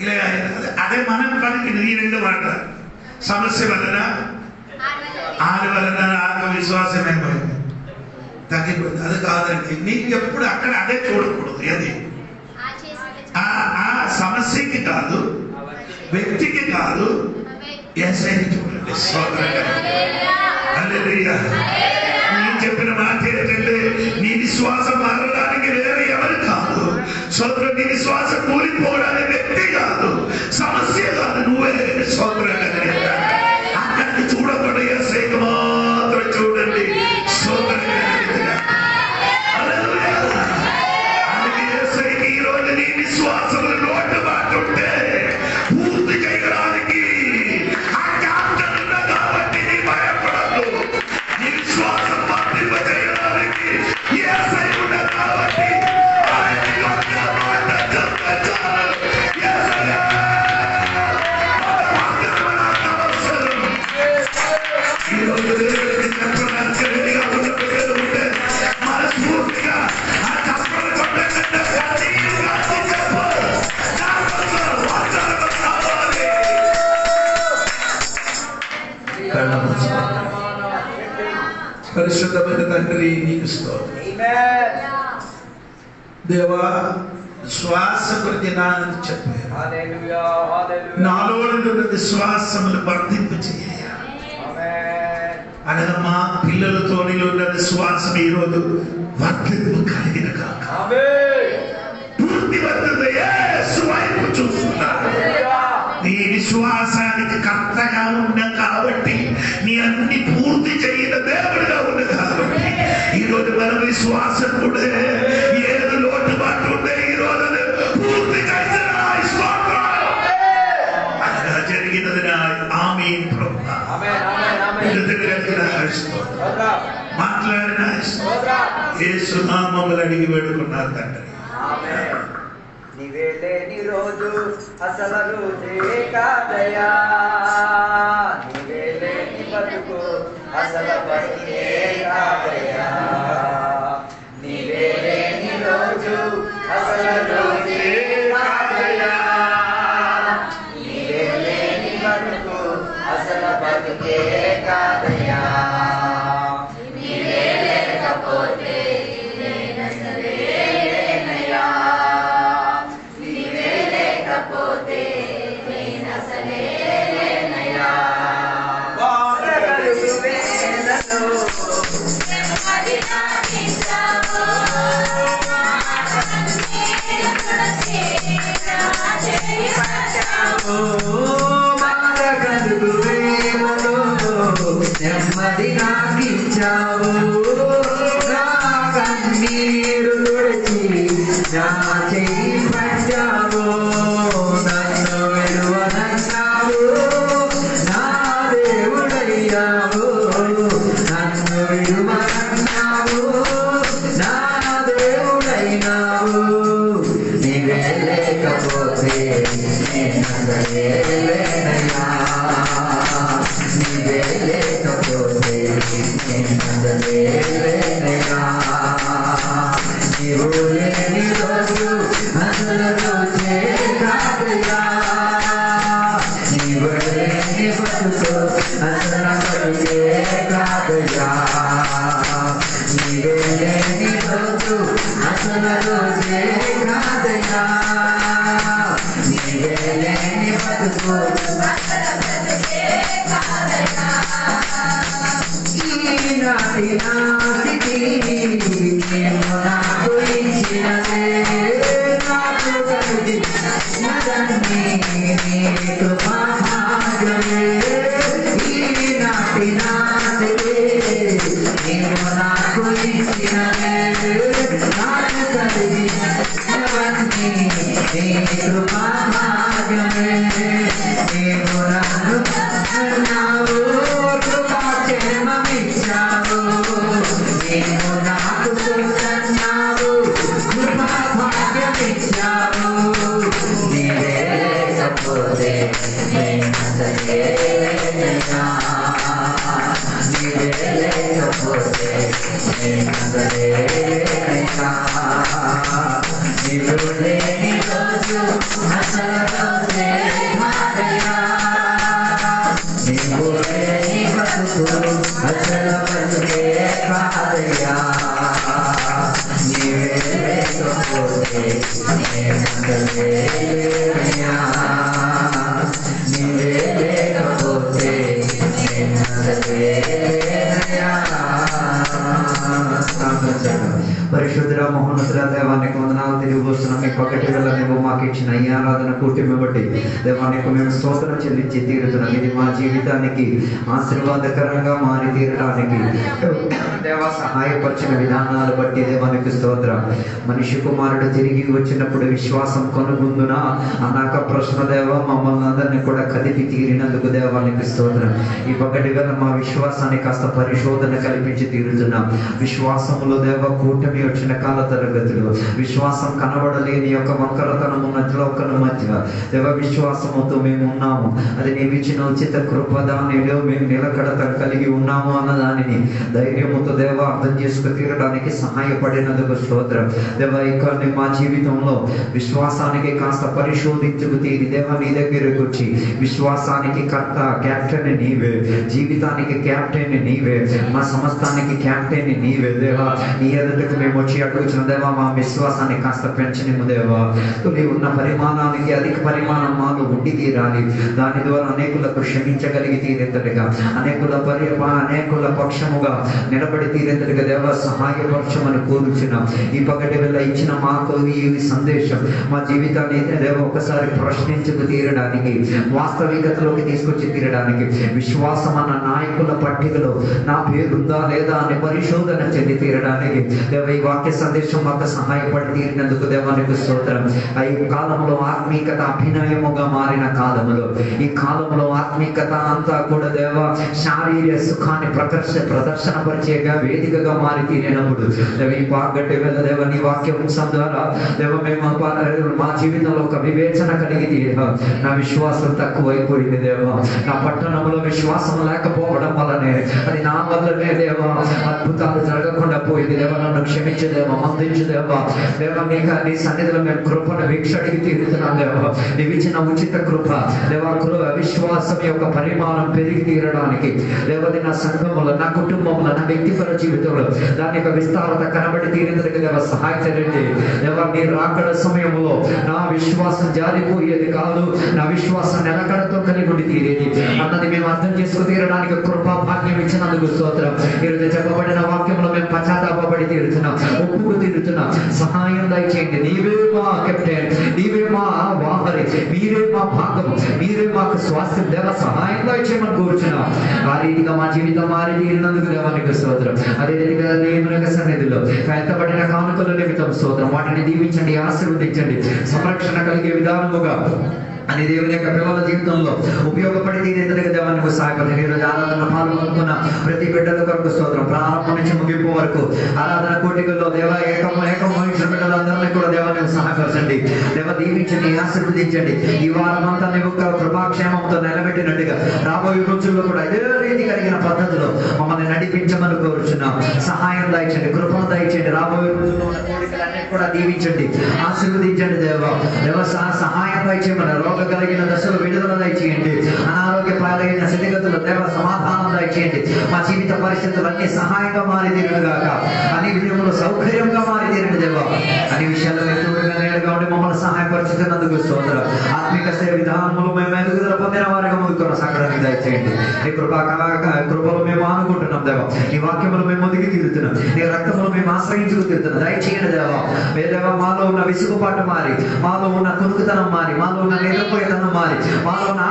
ఇలా అదే మనం పలికిన ఈ 2 మాటలు సమస్య వలన ఆడు వలన ఆత్మవిశ్వాసం ఏమైంది తగ్గిపోయింది. అది కాదండి, నీకు ఎప్పుడు అక్కడ అదే చూడకూడదు. అది ఆ సమస్యకి కాదు, వ్యక్తికి కాదు, యేసయ్యని చూడండి. హల్లెలూయా. నీ చెప్పిన మాట ఏంటంటే నీ విశ్వాసం మారడానికి వేరే ఎవరు కాదు. సోదరు నీ విశ్వాసం కూలిపోవడానికి స్తోత్రం కలిగిన అక్కడికి చూడకుండా యేసయ్యకు మాత్రం చూడండి. స్తోత్రం కలిగిన హల్లెలూయా. అందుకే యేసయ్యకి ఈ రోజు నీ విశ్వాసములు లోటుబాటు ఉంటే పూర్తి చేయడానికి కాబట్టి నీ భయపడద్దు. నీ విశ్వాసం వర్తింప చేయడానికి యేసయ్య ఉన్నాడు కాబట్టి ఆయన యొక్క మాట చెప్పచాలు. యేసయ్య ఈ రోజు దేవుడికి చెప్పడానికి ఉన్న పిల్లలు ఉంటే మనస్ఫూర్తిగా ఆ చెప్పలు కొట్టకంటే పరిశుద్ధమైన తండ్రి నీకు స్తోత్రం. దేవా శ్వాస ప్రతినాన్ని చెప్పారు. నాలో నుండి విశ్వాసములు వర్ధింపు చేయ అనగా మా పిల్లలతో ఉన్న విశ్వాసం ఈరోజు వర్ధింపు కలిగిన కాక పూర్తి వర్ధంతో యేసు వైపు చూస్తున్నారు. నీ విశ్వాసానికి కర్తగా ఉన్నా కాబట్టి నీ అన్ని పూర్తి చేయని దేవుడిగా ఉంది కాబట్టి ఈరోజు మన విశ్వాసం కూడా ఏది లోటుబాటు ఉంటే ఈరోజు పూర్తి చేసిన జరిగినది ఆమేన్ ప్రభువా. మాట్లాడిన యేసు నామములు అడిగి వేడుకున్నారు తండ్రి.
నీవే లేని రోజు అసలు రోజే కాదయా, నీవే లేని బతుకు అసలు బతికే కాదయా, నీవే లేని రోజు అసలు రోజే కాదయా, నీవే లేని బతుకు అసలు బతికే కాదయా, నీవే లేకపోతే నెమ్మది నాకిచ్చావు, నా కన్నీరు తుడిచి నా చెయ్యి పట్టావు, నన్ను విడువనన్నావు, నా దేవుడయ్యావు, నన్ను విడువనన్నావు, నా దేవుడైనావు, నీవే లేకపోతే నేనయ్యా, నీవే లేకపోతే నేనయ్యా, నీవు లేని రోజు అసలు రోజే కాదయా, నీవు లేని బతుకు అసలు బతుకే కాదయా, నీవే లేని రోజు అసలు రోజే కాదయా, నీవే లేని బతుకు ఈనాటి నాటికి నేను నాకు ఇచ్చినదే, నాకు కలిగినదన్నీ నీ కృపాభాగ్యమే, ఈనాటి నాటికి నేను నాకు ఇచ్చినదే, నాకు కలిగినవన్నీ నీ కృపాభాగ్యమే, నీవు నన్ను అన్నావు, కృపాక్షేమమిచ్చావు, నీవు నాకు చూస్తున్నావు, కృపాభాగ్యమిచ్చావు, నీవే లేకపోతే నేనయ్యా, నీవే లేకపోతే నేనయ్యా, నీవు లేని రోజు అసలు రోజే కాదయా, నీవు లేని బతుకు అసలు బతుకే కాదయా, నీవే లేకపోతే నేనయ్యా, నీవే లేకపోతే నేనయ్యా. పరిశుద్ధ మహోన్నతుల దేవానికి వందనాలు తెలియబోస్తున్నాం. మీ పక్కటి వల్ల నువ్వు మా
మాకు ఇచ్చిన ఈ ఆరాధన కూటమి బట్టి దేవా నీకు మేము స్తోత్రం చెల్లించి తీరుతున్నాం. ఇది మా జీవితానికి ఆశీర్వాదకరంగా మారి తీరడానికి దేవా సహాయపరిచిన విధానాలు బట్టి దేవానికి స్తోత్రం. మనిషి కుమారుడు తిరిగి వచ్చినప్పుడు విశ్వాసం కొనుగొందునా అన్నాక ప్రశ్న దేవ మమ్మల్ని అందరినీ కూడా కదిపి తీరినందుకు దేవానికి స్తోత్రం. ఈ పగటి వేళ మా విశ్వాసాన్ని కాస్త పరిశోధన కల్పించి తీరుతున్నాం. విశ్వాసములో దేవ కూటమి వచ్చిన కాల తరగతులు విశ్వాసం కనబడలేని యొక్క వంకరతనము మధ్యలోకల మధ్య దేవ విశ్వాసముతో మేము ఉన్నాము. అది నీవు ఇచ్చిన ఉచిత కృప, దానిలో మేము నిలకడత కలిగి ఉన్నాము అన్న దానిని ధైర్యముతో దేవ అర్థం చేసుకు తీరడానికి సహాయపడినందుకు స్తోత్రం. దేవ ఇక మా జీవితంలో విశ్వాసానికి కాస్త పరిశోధించుకు తీరి దేవ నీ దగ్గరకు వచ్చి విశ్వాసానికి కర్త క్యాప్టెన్ నీవే, జీవితానికి క్యాప్టెన్ నీవే, మా సమస్తానికి క్యాప్టెన్ నీవే దేవా. నీ ఎదుటకు మేము వచ్చి అడుగుచిన దేవా మా విశ్వాసాన్ని కాస్త పెంచనిము దేవా. నీవు ఉన్న పరిమాణానికి అధిక పరిమాణం మాలో ఉండి తీరాలి. దాని ద్వారా అనేకులకు క్షమించగలిగి తీరేంతటిగా అనేకుల పక్షముగా నిలబడి తీరేంతటిగా దేవ సహాయపరచమని కోరుచున్న ఈ పగటి వేళ ఇచ్చిన మాకు ఈ సందేశం మా జీవితాన్ని దేవ ఒకసారి ప్రశ్నించుకు తీరడానికి, వాస్తవికతలోకి తీసుకొచ్చి తీరడానికి, విశ్వాసం అన్న నాయకుల పట్టికలో నా పేరుందా లేదా అని పరిశోధన చెంది తీరడానికి దేవ ఈ వాక్య సందేశం మాకు సహాయపడి తీరినందుకు దేవానికి స్తోత్రం. ఈ కాలంలో ఆత్మీకత అభినయముగా మారిన కాలంలో, ఈ కాలంలో ఆత్మీకత అంతా కూడా దేవ శారీరక సుఖాన్ని ప్రదర్శన పరిచేగా వేదికగా మారి తీరినప్పుడు దేవ ఈ పాగట్టి వేళ దేవ నీ వాక్యాంశం ద్వారా దేవ మేము మా జీవితంలో ఒక వివేచన కలిగి తీరా. నా విశ్వాసం తక్కువైపోయింది దేవ, నా పట్టణంలో విశ్వాసం లేకపోవడం వల్లనే, అది నా వల్లనే దేవ అద్భుతాలు జరగకుండా పోయింది దేవ. నన్ను క్షమించు దేవ, మందించు దేవ. దేవ నీ సన్నిధిలో మేము కృపను వీక్షడికి తీరుతున్నాం దేవ. నీవు ఇచ్చిన ఉచిత కృప దేవ, విశ్వాసం యొక్క పరిమాణం పెరిగి తీరడానికి దేవది నా సంఘంలో, నా కుటుంబంలో, నా వ్యక్తిగత జీవితంలో దాని యొక్క విస్తారత కనబడి తీరేందుకు దేవ సహాయం చేయండి దేవ. నీ రాకడ సమయంలో నా విశ్వాసం జారిపోయేది కాదు, నా విశ్వాసం నిలకడతో కలిగి ఉండి తీరేది అన్నది మేము అర్థం చేసుకు తీరడానికి కృపా భాగ్యం ఇచ్చినందుకు స్తోత్రం. ఈరోజు చెప్పబడిన వాక్యంలో మేము పశ్చాత్తాపడి తీరుతున్నాం, ఒప్పుకు తీరుతున్నాం. సహాయం దయచేయండి. నీవే మా కెప్టెన్, నీవే మా వాహరి, మీరే మా భాగం, మీరే మాకు స్వాస్థ్యం దేవ. సహాయం దయచేయమని కోరుచున్నాం. ఆ రీతిగా మా జీవితం మారి తీరినందుకు దేవానికి స్తోత్రం. అదే రీతిగా దేవుని సన్నిధిలో ఎత్తబడిన కానుకల నిమిత్తం స్తోత్రం. వాటిని దీవించండి, ఆశీర్వదించండి, సంరక్షణ కలిగే విధానముగా అని దేవుని యొక్క పిల్లల జీవితంలో ఉపయోగపడి తీరేందుకు దేవానికి సహాయపడండి. ఈరోజు ఆరాధన పాల్గొనుకున్న ప్రతి బిడ్డల కొరకు స్తోత్రం. ప్రారంభం నుంచి ముగింపు వరకు ఆరాధన కోటికల్లో దేవ ఏకమైన బిడ్డలందరినీ కూడా దేవానికి సహాయపరచండి దేవ. దీవించండి, ఆశీర్వదించండి. ఈ వారం అంతా నీవు కృపాక్షేమంతో నిలబెట్టినట్టుగా రాబోయే రోజుల్లో కూడా ఇదే రీతి కలిగిన పద్ధతిలో మమ్మల్ని నడిపించమని కోరుచున్నాం. సహాయం దయచండి, కృపను దయచండి. రాబోయే రోజుల్లో ఉన్న కోరికలన్నీ కూడా దీవించండి, ఆశీర్వదించండి దేవ. దేవ సహాయం దయచేయమని, రోగ కలిగిన దశలో విడుదల దయచేయండి, అనారోగ్య పాలైన స్థితిగతులు దేవ సమాధానం దయచేయండి. మా జీవిత పరిస్థితులు అన్ని సహాయంగా మారి తీరుగాక, అన్ని విషయంలో సౌకర్యంగా మారి తీరండి దేవ. అన్ని విషయాల్లో తోడుగా నేడుగా ఉండి మమ్మల్ని సహాయపరిచినందుకు స్తోత్రం. ఆత్మిక సేవ విధానంలో మేము ఎదుగుదల పొందిన వారిగా ముందుకు కొనసాగడానికి దయచేయండి. నీ కృపలు మేము ఆనుకుంటున్నాం దేవ. నీ వాక్యములు మేము ముందుకు తీరుతున్నాం, నీ రక్తములు మేము ఆశ్రయించుకు తీరుతున్నాం. దయచేయండి దేవ. దేవ మాలో ఉన్న విసుగుపాటు మారి, మాలో ఉన్న కునుకుతనం మారి, మాలో ఉన్న నిరపోయేతనం మారి, మాలో ఉన్న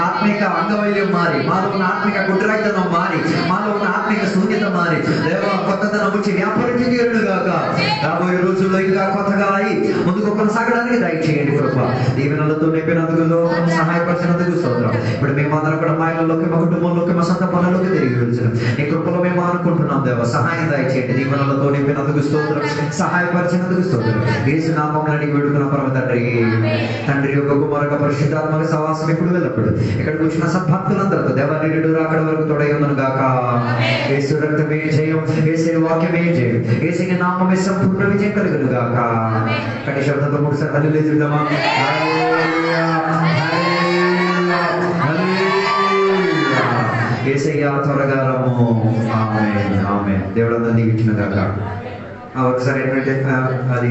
ఆత్మిక అంగవైల్యం మారి, మాలో ఉన్న ఆత్మిక గుడ్రాయితనం మారి, మాలో ఉన్న ఆత్మిక శూన్యత మారి దేవ కొత్తతనం వచ్చి వ్యాపారించి తీరుడుగాక. రాబోయే రోజుల్లో ఇంకా కొత్తగా అయి ముందుకు కొనసాగడానికి దయచేయండి కృప. దీవెనలతో నింపినందుకు సహాయపరిచినందుకు స్తోత్రం. ఇప్పుడు మేమందరం కూడా మా ఇళ్ళలోకి, మా కుటుంబంలోకి, మా సొంత పనుల్లోకి తిరిగి వెళ్తున్నాం. నీ కృపలో మేము అనుకుంటున్నాం దేవ. సహాయం దయచేయండి. దీవెనలతో నింపినందుకు స్తోత్రం, సహాయపరిచినందుకు స్తోత్రం. యేసు నామములో అడిగి వేడుకున్న పరమ తండ్రి యొక్క కుమారక పరిశుద్ధాత్మక సహవాసం ఇప్పుడు వెళ్ళప్పుడు ఇక్కడ కూర్చున్న సద్భక్తులందరితో దేవాలయుడు రాకడ వరకు తోడైందను గాక. యేసు రక్తమే జయం, యేసు వాక్యమే జయం, యేసు నామమే సంపూర్ణ విజయం కలుగును గాక. కటి శబ్దంతో మూడుసార్లు హల్లెలూయా చూద్దామా? హల్లెలూయా, హల్లెలూయా, హల్లెలూయా. యేసయ్యా త్వరగా రమ్ము. ఆమేన్, ఆమేన్. దేవుడు అందరినీ దీవించును గాక. ఒకసారి ఏంటంటే అది